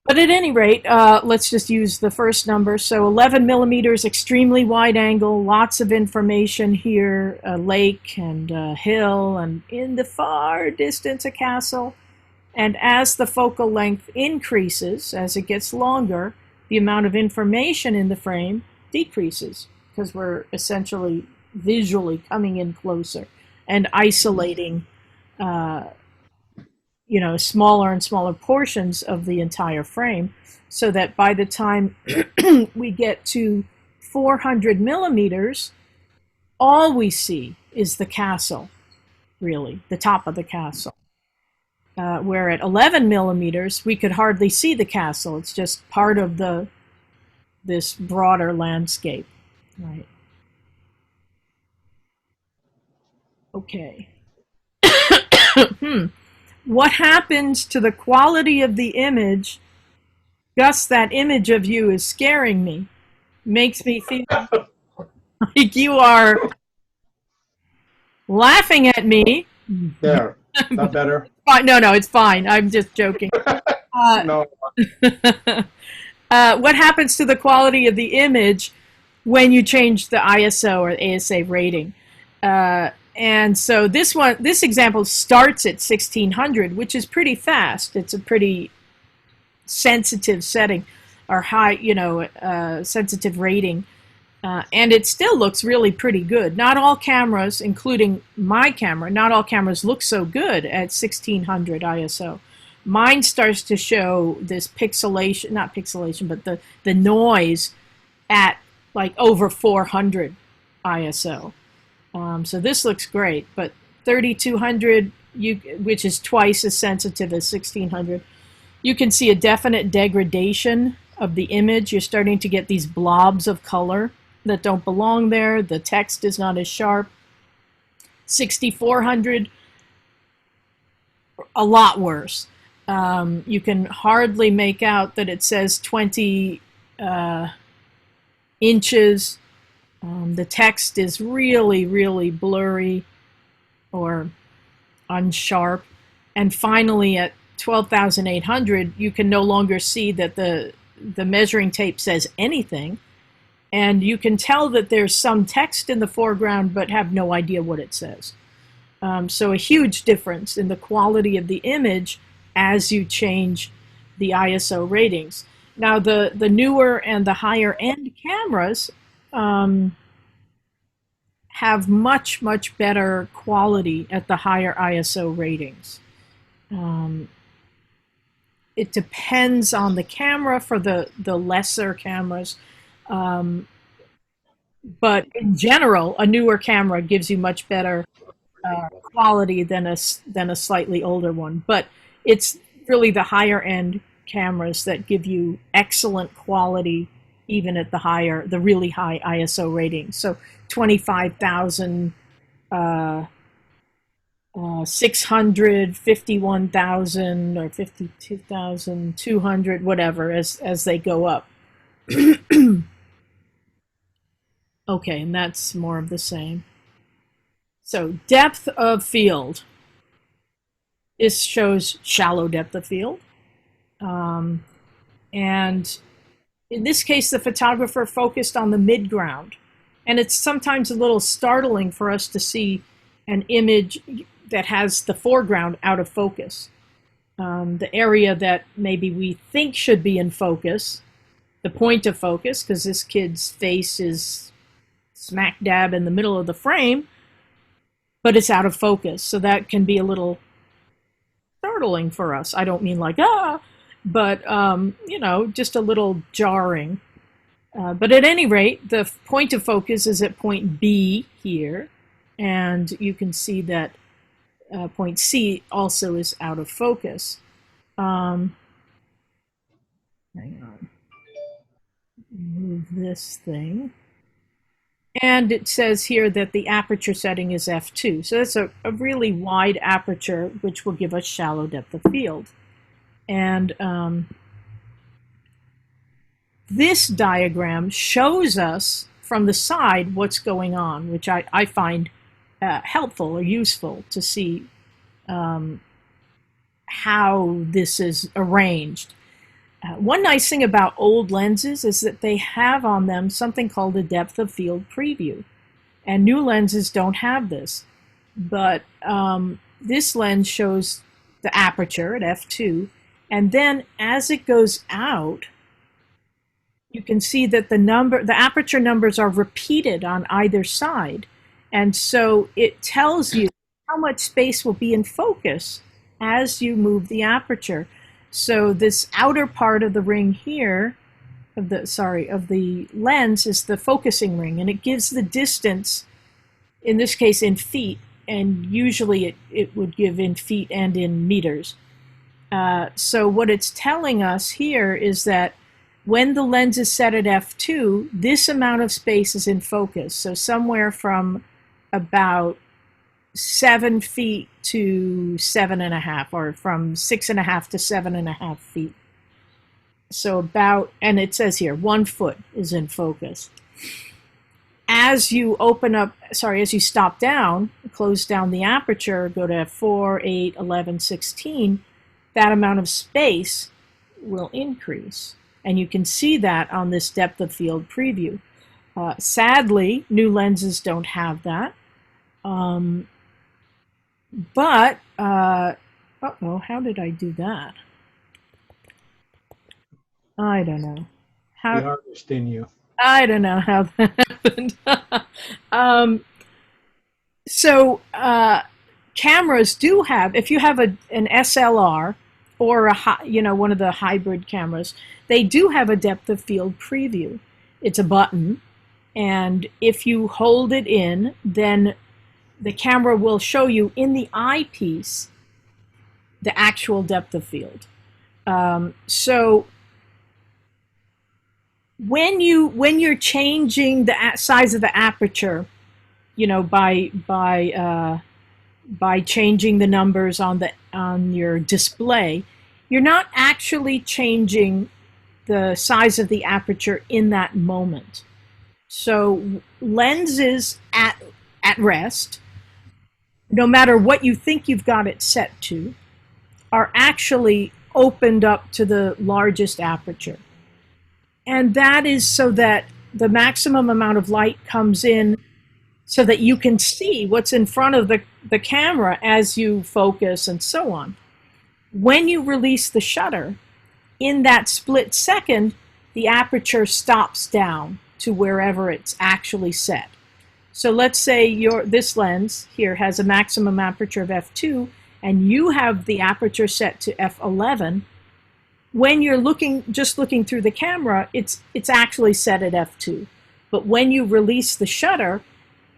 But at any rate, let's just use the first number. So 11 millimeters, extremely wide angle, lots of information here, a lake and a hill, and in the far distance, a castle. And as the focal length increases, as it gets longer, the amount of information in the frame decreases because we're essentially visually coming in closer and isolating smaller and smaller portions of the entire frame, so that by the time we get to 400 millimeters, all we see is the castle, really, the top of the castle. Where at 11 millimeters, we could hardly see the castle. It's just part of this broader landscape, right? Okay. What happens to the quality of the image? Gus, that image of you is scaring me. Makes me feel like you are laughing at me. There. Not better? No, it's fine. I'm just joking. No. What happens to the quality of the image when you change the ISO or ASA rating? And so this example starts at 1600, which is pretty fast. It's a pretty sensitive setting or high, sensitive rating. And it still looks really pretty good. Not all cameras, including my camera, not all cameras look so good at 1600 ISO. Mine starts to show this pixelation, not pixelation, but the noise at like over 400 ISO. So this looks great, but 3200, which is twice as sensitive as 1600, you can see a definite degradation of the image. You're starting to get these blobs of color that don't belong there. The text is not as sharp. 6400, a lot worse. You can hardly make out that it says 20 inches. The text is really, really blurry or unsharp. And finally, at 12,800, you can no longer see that the measuring tape says anything. And you can tell that there's some text in the foreground, but have no idea what it says. So a huge difference in the quality of the image as you change the ISO ratings. Now, the newer and the higher end cameras have much, much better quality at the higher ISO ratings. It depends on the camera for the lesser cameras. But in general, a newer camera gives you much better quality than a slightly older one. But it's really the higher end cameras that give you excellent quality, even at the really high ISO ratings. So 25,000, 600, 51,000, or 52,200, whatever, as they go up. Okay, and that's more of the same. So depth of field. This shows shallow depth of field. And in this case, the photographer focused on the midground. And it's sometimes a little startling for us to see an image that has the foreground out of focus. The area that maybe we think should be in focus, the point of focus, because this kid's face is smack dab in the middle of the frame, but it's out of focus. So that can be a little startling for us. I don't mean like, but, you know, just a little jarring. But at any rate, the point of focus is at point B here, and you can see that point C also is out of focus. Hang on. Move this thing. And it says here that the aperture setting is f2. So that's a really wide aperture, which will give us shallow depth of field. And this diagram shows us from the side what's going on, which I find helpful or useful to see how this is arranged. One nice thing about old lenses is that they have on them something called a depth of field preview. And new lenses don't have this. But this lens shows the aperture at f2. And then as it goes out, you can see that the aperture numbers are repeated on either side. And so it tells you how much space will be in focus as you move the aperture. So this outer part of the ring here, of the lens, is the focusing ring, and it gives the distance, in this case in feet, and usually it would give in feet and in meters. So what it's telling us here is that when the lens is set at f2, this amount of space is in focus. So somewhere from about 7 feet to 7.5, or from 6.5 to 7.5 feet. So about, and it says here, 1 foot is in focus. As you as you stop down, close down the aperture, go to 4, 8, 11, 16, that amount of space will increase. And you can see that on this depth of field preview. Sadly, new lenses don't have that. But, uh-oh, how did I do that? I don't know. The artist in you. I don't know how that happened. Cameras do have, if you have an SLR or one of the hybrid cameras, they do have a depth of field preview. It's a button, and if you hold it in, then the camera will show you in the eyepiece the actual depth of field. So when you're changing the size of the aperture, you know, by changing the numbers on your display, you're not actually changing the size of the aperture in that moment. So lenses at rest, no matter what you think you've got it set to, are actually opened up to the largest aperture. And that is so that the maximum amount of light comes in so that you can see what's in front of the camera as you focus and so on. When you release the shutter, in that split second, the aperture stops down to wherever it's actually set. So let's say this lens here has a maximum aperture of f2, and you have the aperture set to f11. When you're just looking through the camera, it's actually set at f2. But when you release the shutter,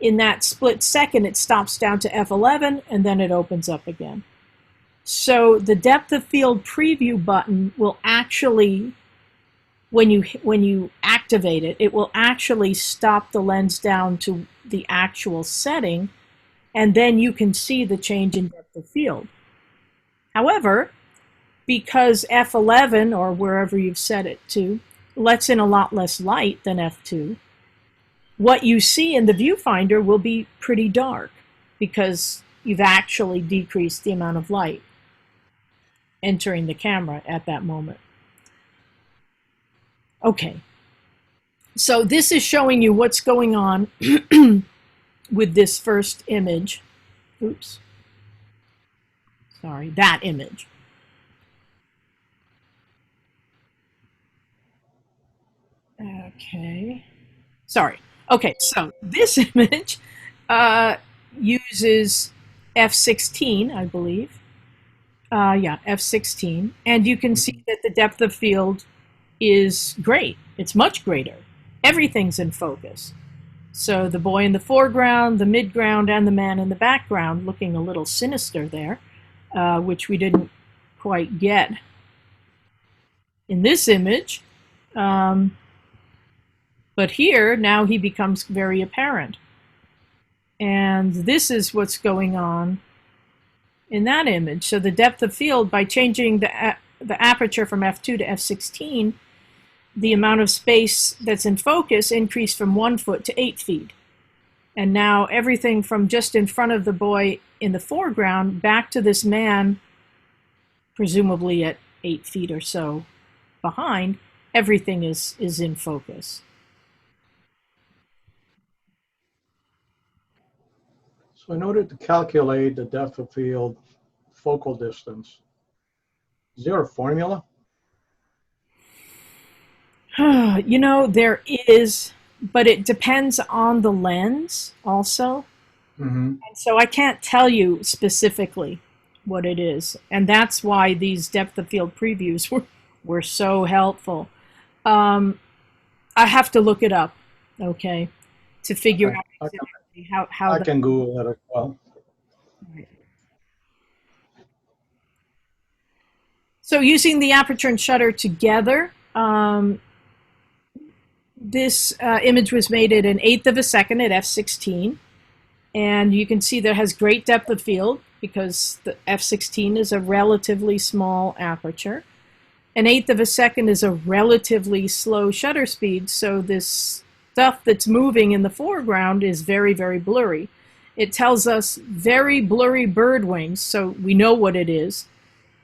in that split second, it stops down to f11, and then it opens up again. So the depth of field preview button will actually, when you activate it, it will actually stop the lens down to the actual setting, and then you can see the change in depth of field. However, because f11, or wherever you've set it to, lets in a lot less light than f2, what you see in the viewfinder will be pretty dark because you've actually decreased the amount of light. entering the camera at that moment. Okay. So this is showing you what's going on with this first image. Oops. Sorry, that image. Okay. Sorry. Okay, so this image uses f16, I believe. Yeah, f16. And you can see that the depth of field is great. It's much greater. Everything's in focus. So the boy in the foreground, the midground, and the man in the background looking a little sinister there, which we didn't quite get in this image. But here, now he becomes very apparent. And this is what's going on in that image. So the depth of field, by changing the aperture from f2 to f16, the amount of space that's in focus increased from 1 foot to 8 feet. And now everything from just in front of the boy in the foreground back to this man, presumably at 8 feet or so behind, everything is in focus. So in order to calculate the depth of field focal distance, is there a formula? You know, there is, but it depends on the lens also. And so I can't tell you specifically what it is. And that's why these depth of field previews were so helpful. I have to look it up, okay, to figure out exactly how I can Google it as well. So using the aperture and shutter together, this image was made at 1/8 of a second at f16. And you can see that it has great depth of field because the f16 is a relatively small aperture. 1/8 of a second is a relatively slow shutter speed, so this stuff that's moving in the foreground is very, very blurry. It tells us very blurry bird wings, so we know what it is.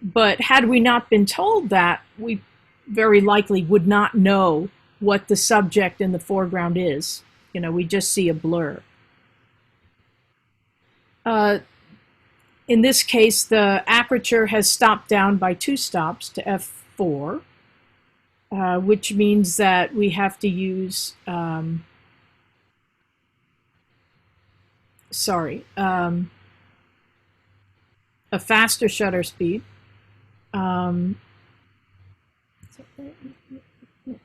But had we not been told that, we very likely would not know what the subject in the foreground is. You know, we just see a blur. In this case, the aperture has stopped down by 2 stops to f4, which means that we have to use, a faster shutter speed.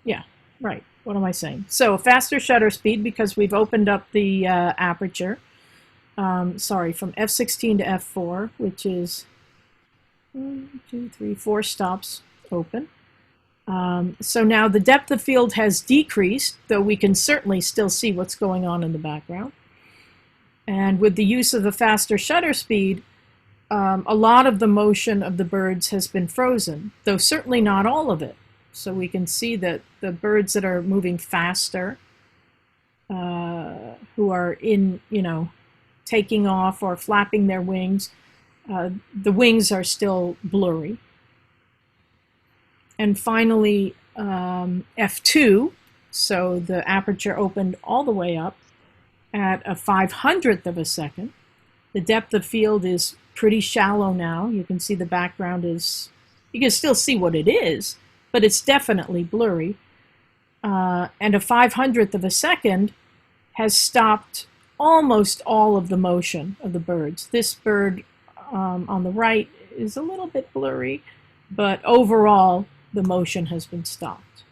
Yeah, right. What am I saying? So a faster shutter speed because we've opened up the aperture. From f16 to f4, which is 1, 2, 3, 4 stops open. So now the depth of field has decreased, though we can certainly still see what's going on in the background. And with the use of the faster shutter speed, a lot of the motion of the birds has been frozen, though certainly not all of it. So we can see that the birds that are moving faster, who are in, taking off or flapping their wings, the wings are still blurry. And finally, f2, so the aperture opened all the way up at a 500th of a second. The depth of field is pretty shallow now. You can see the background is, you can still see what it is, but it's definitely blurry. And a 500th of a second has stopped almost all of the motion of the birds. This bird on the right is a little bit blurry, but overall the motion has been stopped.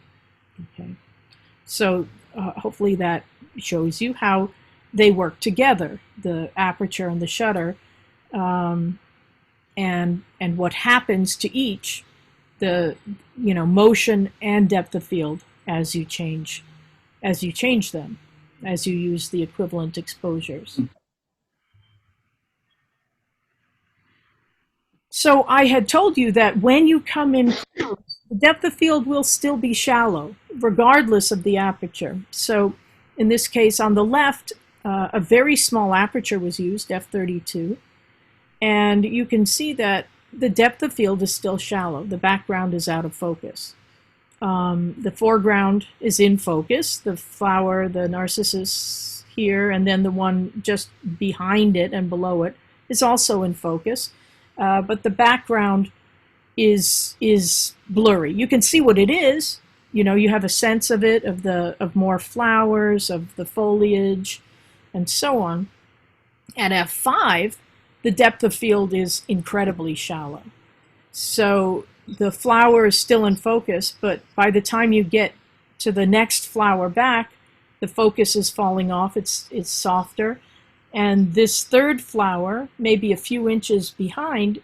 Okay, so hopefully that shows you how they work together, the aperture and the shutter, and what happens to each, the motion and depth of field as you change them, as you use the equivalent exposures. So I had told you that when you come in close, the depth of field will still be shallow, regardless of the aperture. So in this case, on the left, a very small aperture was used, f32, and you can see that the depth of field is still shallow. The background is out of focus. The foreground is in focus. The flower, the narcissus here, and then the one just behind it and below it is also in focus. But the background is blurry. You can see what it is. You know, you have a sense of it, of more flowers, of the foliage, and so on. At f5, the depth of field is incredibly shallow. So the flower is still in focus, but by the time you get to the next flower back, the focus is falling off, it's softer. And this third flower, maybe a few inches behind,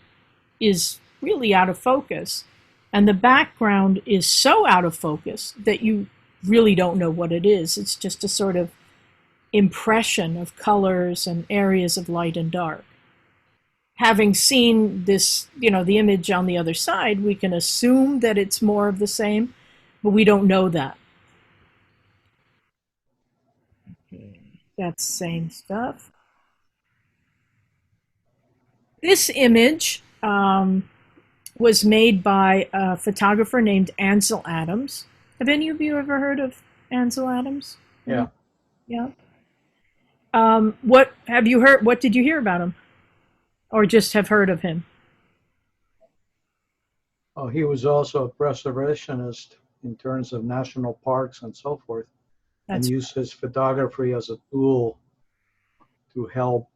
is really out of focus. And the background is so out of focus that you really don't know what it is. It's just a sort of impression of colors and areas of light and dark. Having seen this, you know, the image on the other side, we can assume that it's more of the same, but we don't know that. Okay. That's same stuff. This image was made by a photographer named Ansel Adams. Have any of you ever heard of Ansel Adams? Yeah. Yeah. What have you heard? What did you hear about him? Or just have heard of him? Oh, he was also a preservationist in terms of national parks and so forth, and used his photography as a tool to help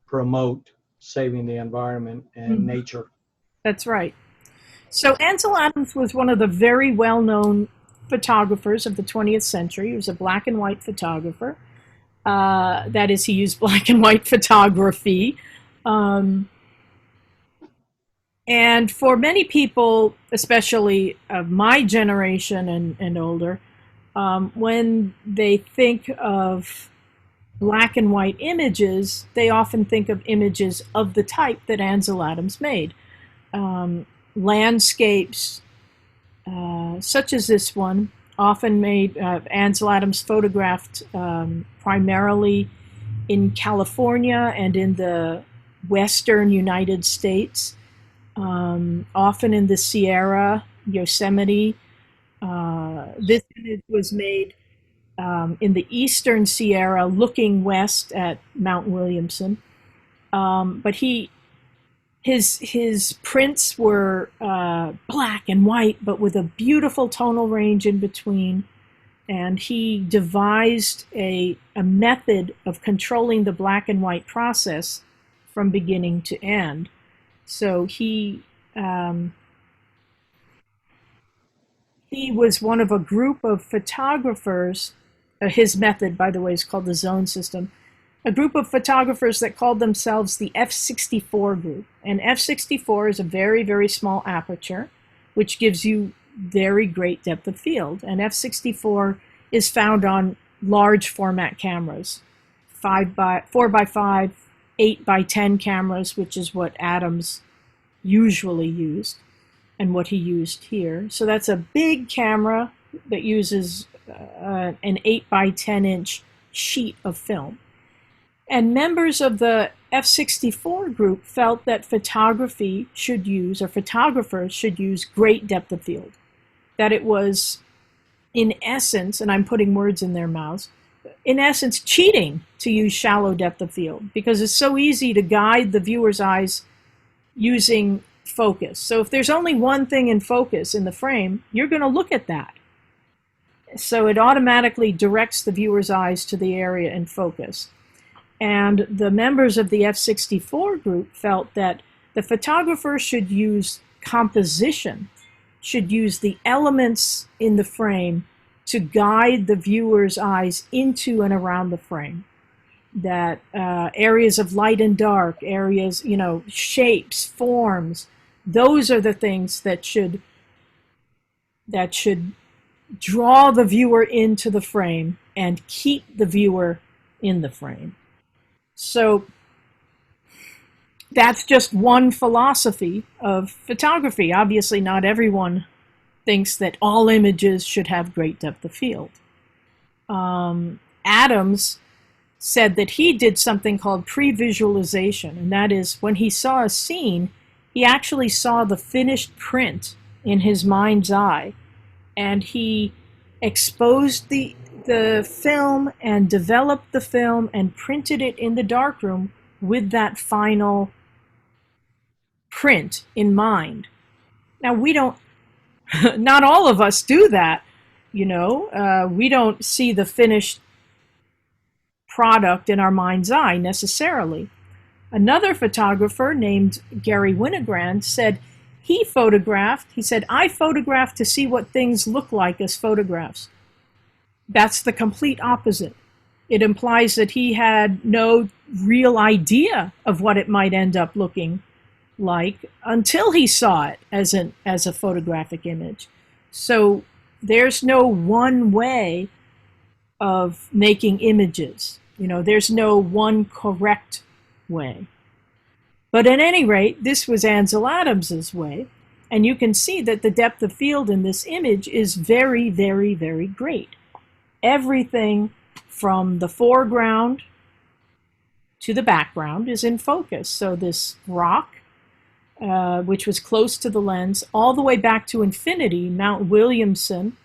promote saving the environment and nature. That's right. So Ansel Adams was one of the very well-known photographers of the 20th century. He was a black and white photographer. That is, he used black and white photography. And for many people, especially of my generation and older, when they think of black and white images, they often think of images of the type that Ansel Adams made. Landscapes, such as this one, often made, Ansel Adams photographed primarily in California and in the western United States, often in the Sierra, Yosemite. This image was made in the eastern Sierra, looking west at Mount Williamson. But his prints were black and white, but with a beautiful tonal range in between. And he devised a method of controlling the black and white process from beginning to end. So he was one of a group of photographers. His method, by the way, is called the zone system. A group of photographers that called themselves the F64 group. And F64 is a very, very small aperture, which gives you very great depth of field. And F64 is found on large format cameras, 4x5, 8x10 cameras, which is what Adams usually used and what he used here. So that's a big camera that uses an 8x10 inch sheet of film. And members of the F64 group felt that photography should use, or photographers should use, great depth of field. That it was, in essence, and I'm putting words in their mouths, in essence, cheating to use shallow depth of field, because it's so easy to guide the viewer's eyes using focus. So if there's only one thing in focus in the frame, you're going to look at that. So it automatically directs the viewer's eyes to the area in focus. And the members of the F64 group felt that the photographer should use composition, should use the elements in the frame to guide the viewer's eyes into and around the frame. That areas of light and dark, areas, you know, shapes, forms, those are the things that should draw the viewer into the frame and keep the viewer in the frame. So that's just one philosophy of photography. Obviously, not everyone thinks that all images should have great depth of field. Adams said that he did something called pre-visualization, and that is when he saw a scene, he actually saw the finished print in his mind's eye, and he exposed the film and developed the film and printed it in the darkroom with that final print in mind. Now, we don't, not all of us do that, you know. We don't see the finished product in our mind's eye necessarily. Another photographer named Gary Winogrand said he said, I photograph to see what things look like as photographs. That's the complete opposite. It implies that he had no real idea of what it might end up looking like until he saw it as a photographic image. So there's no one way of making images. You know, there's no one correct way. But at any rate, this was Ansel Adams's way, and you can see that the depth of field in this image is very, very, very great. Everything from the foreground to the background is in focus. So this rock, which was close to the lens, all the way back to infinity, Mount Williamson,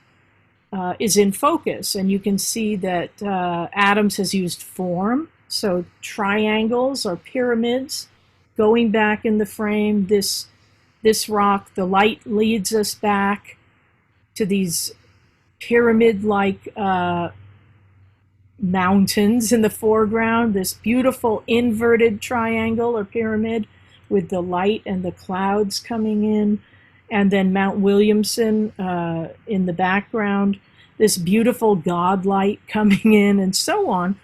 is in focus. And you can see that Adams has used form, so triangles or pyramids going back in the frame. This rock, the light leads us back to these pyramid-like mountains in the foreground, this beautiful inverted triangle or pyramid with the light and the clouds coming in, and then Mount Williamson in the background, this beautiful God light coming in, and so on,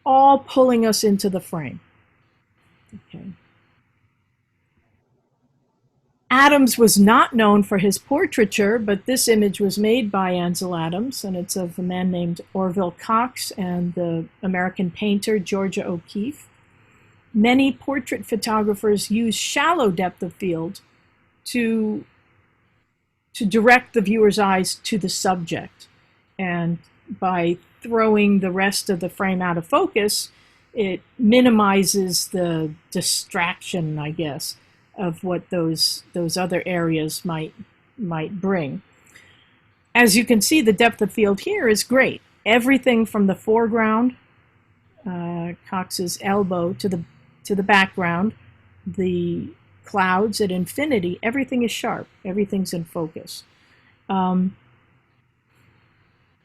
all pulling us into the frame. Okay. Adams was not known for his portraiture, but this image was made by Ansel Adams, and it's of a man named Orville Cox and the American painter Georgia O'Keeffe. Many portrait photographers use shallow depth of field to direct the viewer's eyes to the subject. And by throwing the rest of the frame out of focus, it minimizes the distraction, I guess, of what those other areas might bring. As you can see, the depth of field here is great. Everything from the foreground, Cox's elbow, to the background, the clouds at infinity, everything is sharp. Everything's in focus. And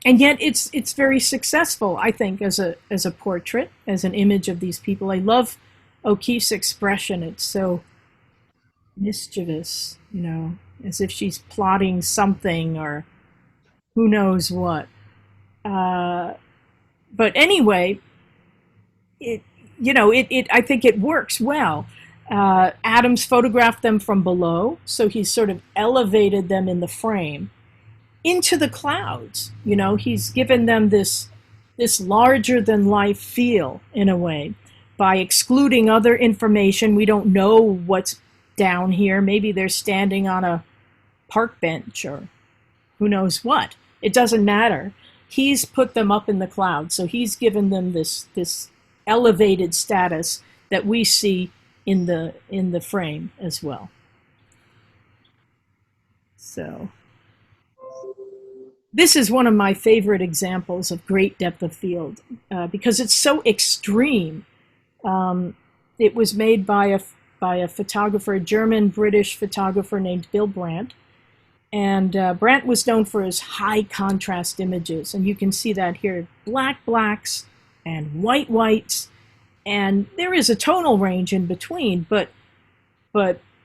yet it's very successful, I think, as a portrait, as an image of these people. I love O'Keeffe's expression. It's so mischievous, you know, as if she's plotting something or who knows what. But anyway, I think it works well. Adams photographed them from below, so he sort of elevated them in the frame into the clouds. You know, he's given them this larger than life feel in a way by excluding other information. We don't know what's down here. Maybe they're standing on a park bench or who knows what. It doesn't matter. He's put them up in the clouds, so he's given them this elevated status that we see in the frame as well. So this is one of my favorite examples of great depth of field because it's so extreme. It was made by a photographer, a German-British photographer named Bill Brandt. And Brandt was known for his high contrast images. And you can see that here, black blacks and white whites. And there is a tonal range in between, but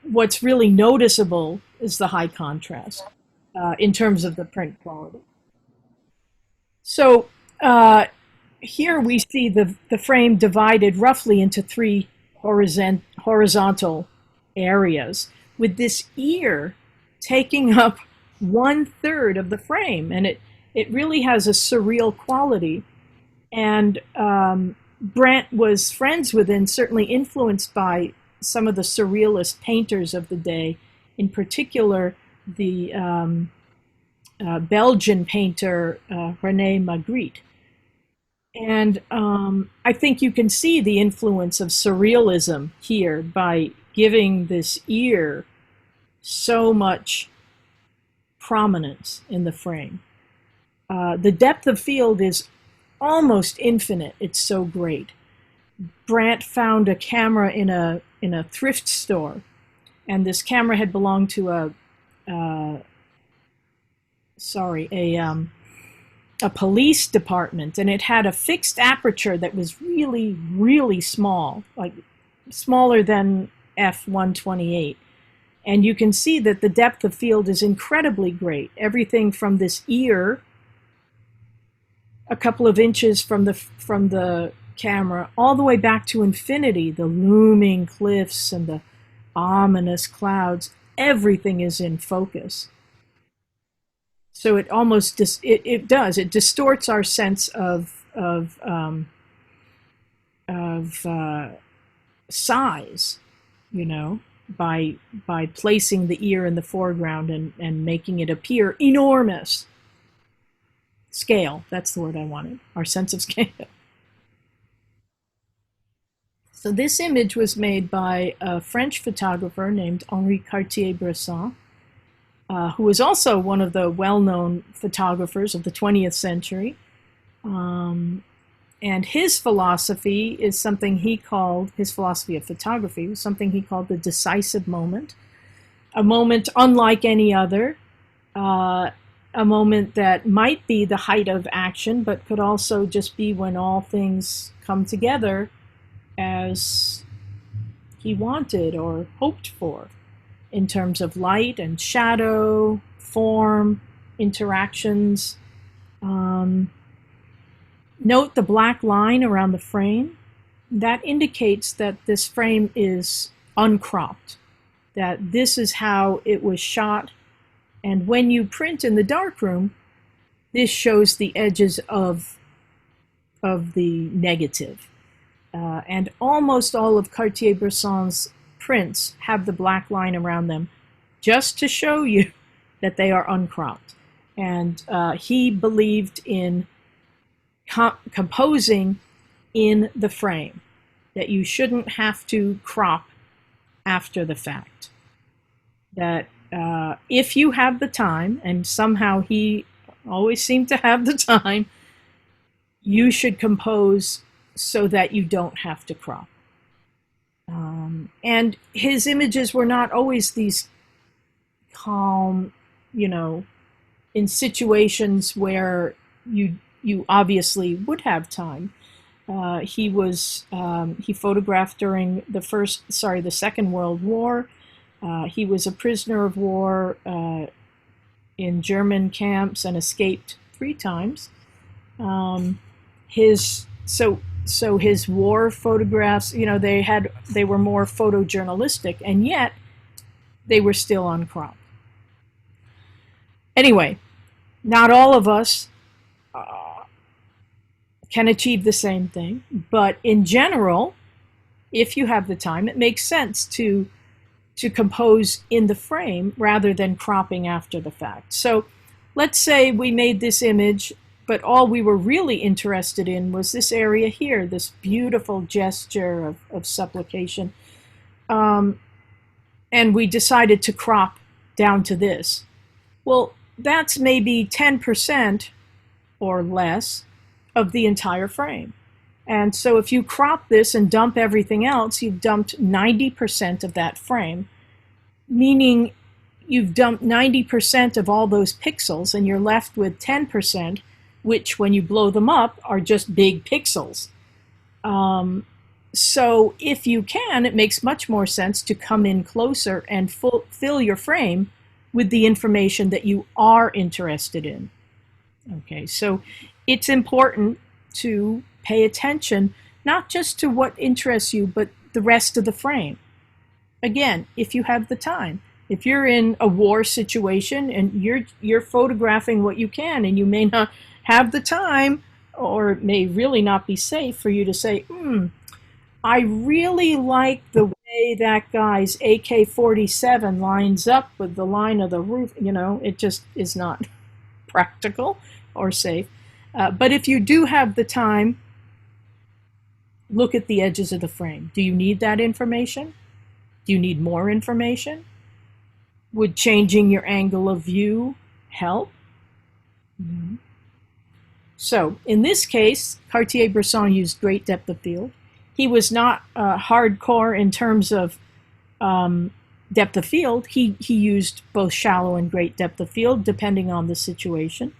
what's really noticeable is the high contrast in terms of the print quality. So here we see the frame divided roughly into three horizontal areas, with this ear taking up 1/3 of the frame, and it really has a surreal quality. And Brandt was friends with and certainly influenced by some of the surrealist painters of the day, in particular the Belgian painter René Magritte. And I think you can see the influence of surrealism here by giving this ear so much prominence in the frame. The depth of field is almost infinite. It's so great. Brant found a camera in a thrift store, and this camera had belonged to a police department, and it had a fixed aperture that was really, really small, like smaller than f128. And you can see that the depth of field is incredibly great. Everything from this ear, a couple of inches from the camera, all the way back to infinity, the looming cliffs and the ominous clouds, everything is in focus. So it almost it distorts our sense of size, you know, by placing the ear in the foreground and making it appear enormous. Scale, that's the word I wanted, our sense of scale. So this image was made by a French photographer named Henri Cartier-Bresson, who was also one of the well-known photographers of the 20th century. And his philosophy is something he called, his philosophy of photography was something he called the decisive moment, a moment unlike any other, a moment that might be the height of action, but could also just be when all things come together as he wanted or hoped for in terms of light and shadow, form, interactions. Note the black line around the frame. That indicates that this frame is uncropped, that this is how it was shot. And when you print in the darkroom, this shows the edges of the negative. And almost all of Cartier-Bresson's prints have the black line around them just to show you that they are uncropped. And he believed in composing in the frame, that you shouldn't have to crop after the fact. That if you have the time, and somehow he always seemed to have the time, you should compose so that you don't have to crop. And his images were not always these calm, you know, in situations where you obviously would have time. He photographed during the Second World War. He was a prisoner of war in German camps and escaped 3 times. So his war photographs, you know, they were more photojournalistic, and yet they were still uncropped. Anyway, not all of us can achieve the same thing, but in general, if you have the time, it makes sense to compose in the frame rather than cropping after the fact. So let's say we made this image, but all we were really interested in was this area here, this beautiful gesture of supplication. And we decided to crop down to this. Well, that's maybe 10% or less of the entire frame. And so if you crop this and dump everything else, you've dumped 90% of that frame, meaning you've dumped 90% of all those pixels and you're left with 10%, which when you blow them up are just big pixels. So if you can, it makes much more sense to come in closer and fill your frame with the information that you are interested in. Okay, so it's important to pay attention, not just to what interests you, but the rest of the frame. Again, if you have the time. If you're in a war situation and you're photographing what you can, and you may not have the time, or it may really not be safe for you to say, I really like the way that guy's AK-47 lines up with the line of the roof. You know, it just is not practical or safe. But if you do have the time, look at the edges of the frame. Do you need that information? Do you need more information? Would changing your angle of view help? Mhm. So in this case, Cartier-Bresson used great depth of field. He was not hardcore in terms of depth of field. He used both shallow and great depth of field, depending on the situation.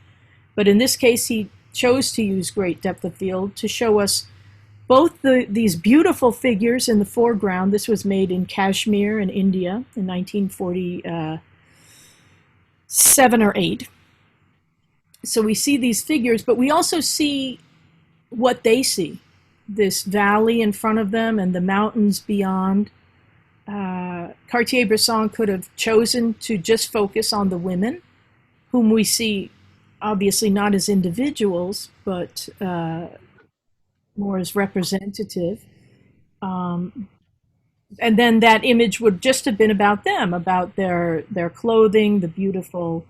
But in this case, he chose to use great depth of field to show us both these beautiful figures in the foreground. This was made in Kashmir in India in 1947 or 8. So we see these figures, but we also see what they see. This valley in front of them and the mountains beyond. Cartier-Bresson could have chosen to just focus on the women, whom we see obviously not as individuals, but more as representative. And then that image would just have been about them, about their clothing, the beautiful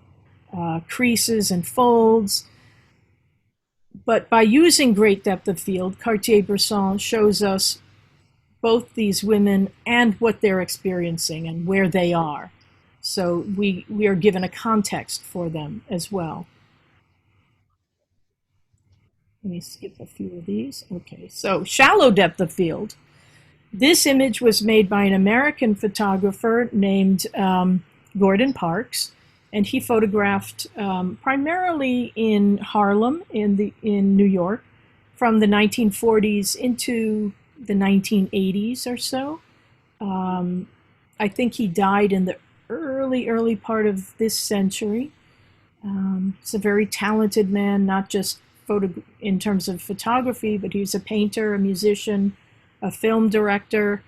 creases and folds. But by using great depth of field, Cartier-Bresson shows us both these women and what they're experiencing and where they are. So we are given a context for them as well. Let me skip a few of these. Okay, so shallow depth of field. This image was made by an American photographer named Gordon Parks, and he photographed primarily in Harlem in New York from the 1940s into the 1980s or so. I think he died in the early part of this century. He's a very talented man, not just in terms of photography, but he was a painter, a musician, a film director.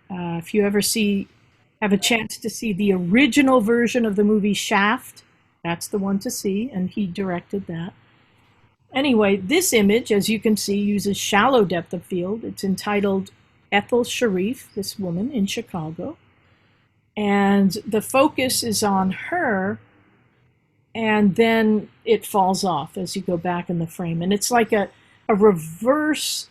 If you ever have a chance to see the original version of the movie Shaft, that's the one to see, and he directed that. Anyway, this image, as you can see, uses shallow depth of field. It's entitled Ethel Sharif, this woman in Chicago. And the focus is on her, and then it falls off as you go back in the frame. And it's like a reverse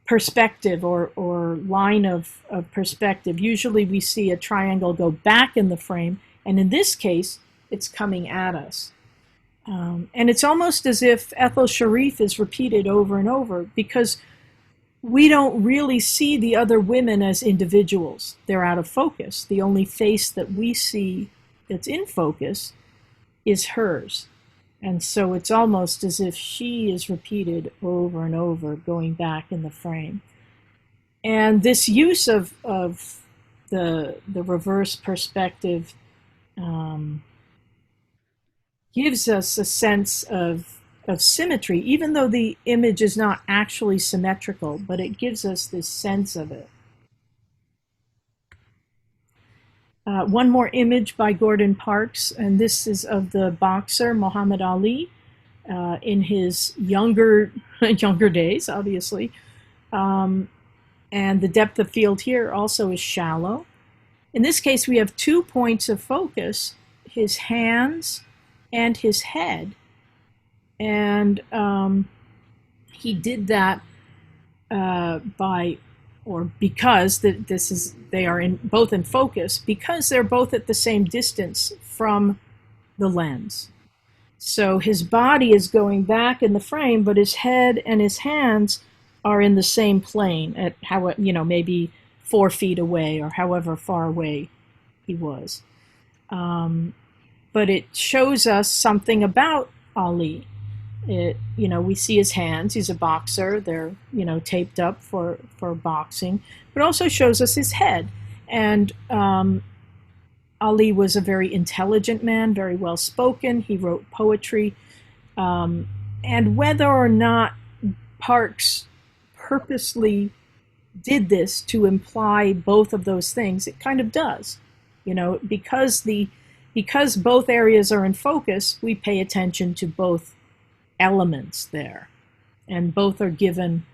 perspective or line of perspective. Usually we see a triangle go back in the frame, and in this case, it's coming at us. And it's almost as if Ethel Sharif is repeated over and over, because we don't really see the other women as individuals. They're out of focus. The only face that we see that's in focus is hers. And so it's almost as if she is repeated over and over, going back in the frame. And this use of the reverse perspective gives us a sense of symmetry, even though the image is not actually symmetrical, but it gives us this sense of it. One more image by Gordon Parks, and this is of the boxer Muhammad Ali in his younger days, obviously. And the depth of field here also is shallow. In this case, we have 2 points of focus, his hands and his head. And he did that because they are both in focus, because they're both at the same distance from the lens. So his body is going back in the frame, but his head and his hands are in the same plane at maybe 4 feet away or however far away he was. But it shows us something about Ali. We see his hands. He's a boxer. They're, taped up for boxing. But also shows us his head. And Ali was a very intelligent man, very well spoken. He wrote poetry. And whether or not Parks purposely did this to imply both of those things, it kind of does. Because both areas are in focus, we pay attention to both elements there, and both are given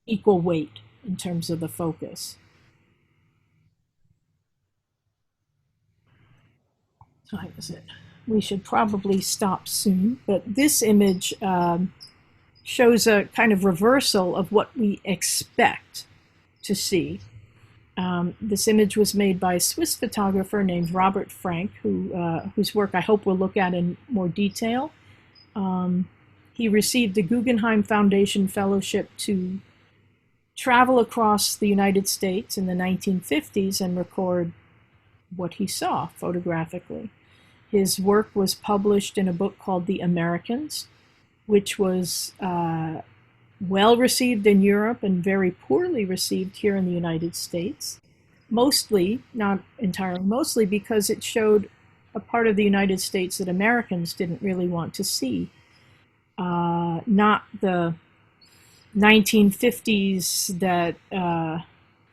equal weight in terms of the focus. Time is it? We should probably stop soon, but this image shows a kind of reversal of what we expect to see. This image was made by a Swiss photographer named Robert Frank, whose work I hope we'll look at in more detail. He received the Guggenheim Foundation Fellowship to travel across the United States in the 1950s and record what he saw photographically. His work was published in a book called The Americans, which was well received in Europe and very poorly received here in the United States. Mostly, not entirely, mostly because it showed a part of the United States that Americans didn't really want to see. Not the 1950s that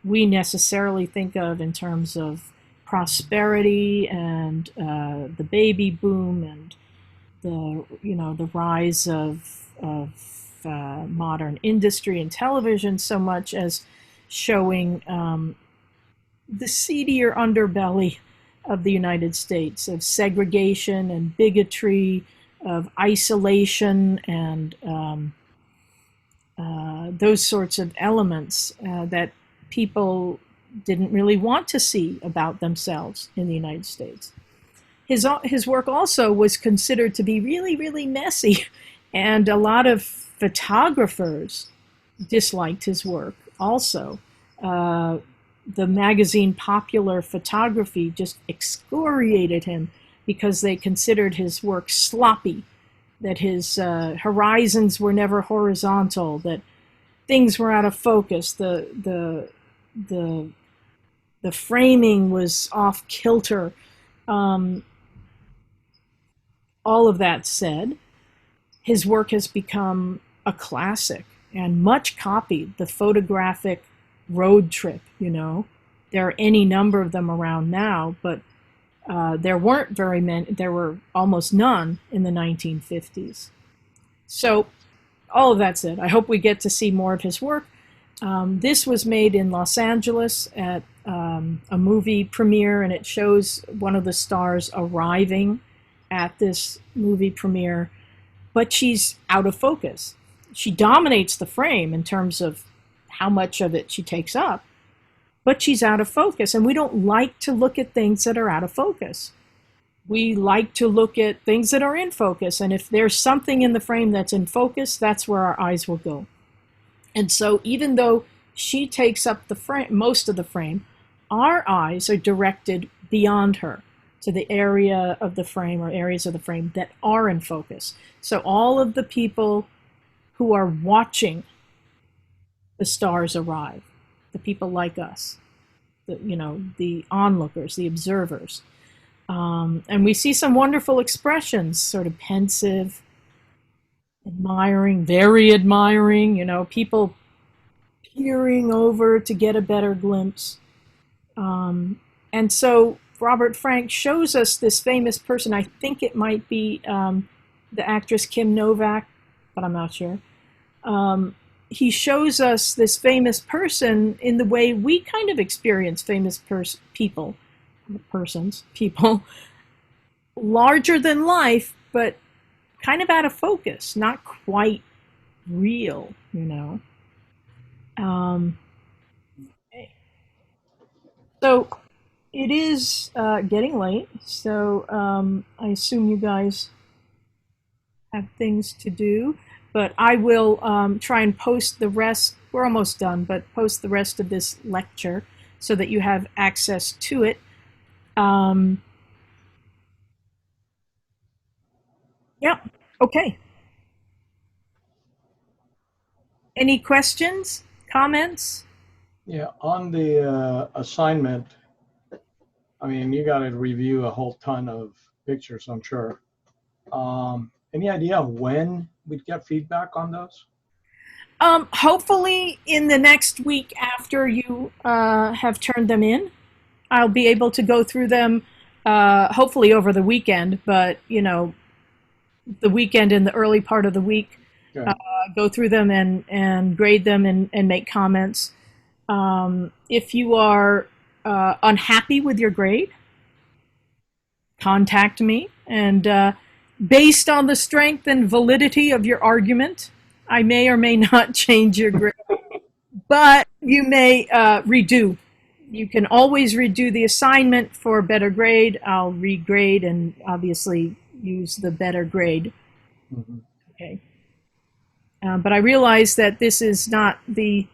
we necessarily think of in terms of prosperity and the baby boom and the rise of modern industry and television, so much as showing the seedier underbelly of the United States, of segregation and bigotry, of isolation and those sorts of elements that people didn't really want to see about themselves in the United States. His work also was considered to be really, really messy, and a lot of photographers disliked his work also. The magazine Popular Photography just excoriated him because they considered his work sloppy, that his horizons were never horizontal, that things were out of focus, the framing was off kilter. All of that said, his work has become a classic and much copied. The photographic road trip, there are any number of them around now, but there weren't very many, there were almost none in the 1950s. So all of that said, I hope we get to see more of his work. This was made in Los Angeles at a movie premiere, and it shows one of the stars arriving at this movie premiere, but she's out of focus. She dominates the frame in terms of how much of it she takes up, but she's out of focus, and we don't like to look at things that are out of focus. We like to look at things that are in focus, and if there's something in the frame that's in focus, that's where our eyes will go. And so even though she takes up the frame, most of the frame, our eyes are directed beyond her to the area of the frame or areas of the frame that are in focus. So all of the people who are watching the stars arrive, the people like us, the onlookers, the observers. And we see some wonderful expressions, sort of pensive, admiring, very admiring, people peering over to get a better glimpse. And so Robert Frank shows us this famous person. I think it might be the actress Kim Novak, but I'm not sure. He shows us this famous person in the way we kind of experience famous people, larger than life, but kind of out of focus, not quite real, So it is getting late, so I assume you guys have things to do, but I will try and post the rest. We're almost done, but post the rest of this lecture so that you have access to it. Yeah, okay. Any questions, comments? Yeah, on the assignment, I mean, you got to review a whole ton of pictures, I'm sure. Any idea when we'd get feedback on those? Hopefully in the next week after you have turned them in. I'll be able to go through them, hopefully over the weekend, but, the weekend and the early part of the week, Okay. go through them and grade them and make comments. If you are unhappy with your grade, contact me, and based on the strength and validity of your argument, I may or may not change your grade, but you may redo you can always redo the assignment for a better grade. I'll regrade and obviously use the better grade. Mhm. Okay. But I realize that this is not the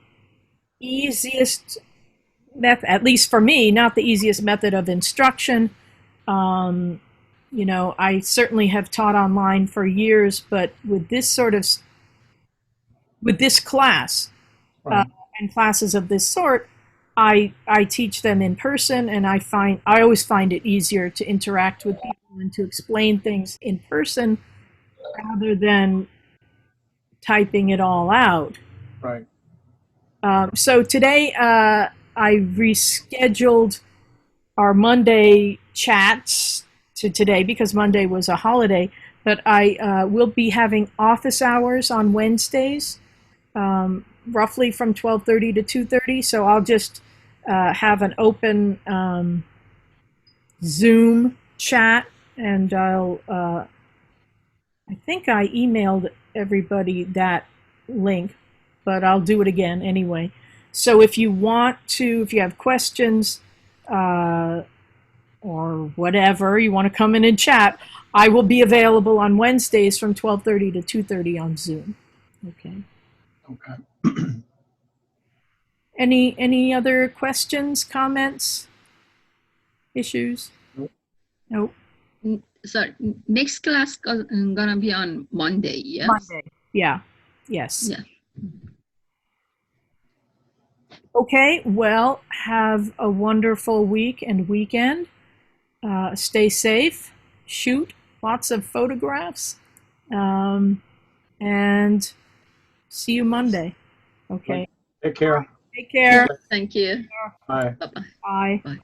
easiest method, at least for me, not the easiest method of instruction. You know, I certainly have taught online for years, but with this with this class Right. and classes of this sort, I teach them in person, and I always find it easier to interact with people and to explain things in person rather than typing it all out. Right. So today I rescheduled our Monday chats to today because Monday was a holiday, but I will be having office hours on Wednesdays, roughly from 12:30 to 2:30. So I'll just have an open Zoom chat, and I think I emailed everybody that link, but I'll do it again anyway. So if you have questions or whatever, you want to come in and chat, I will be available on Wednesdays from 12:30 to 2:30 on Zoom. Okay. Okay. Any other questions, comments, issues? Nope. Nope. Sorry, next class gonna be on Monday, yes? Monday. Yeah. Yes. Yeah. Okay. Well, have a wonderful week and weekend. Stay safe. Shoot lots of photographs. And see you Monday. Okay. Take care. Take care. Thank you. Bye. Bye-bye. Bye. Bye.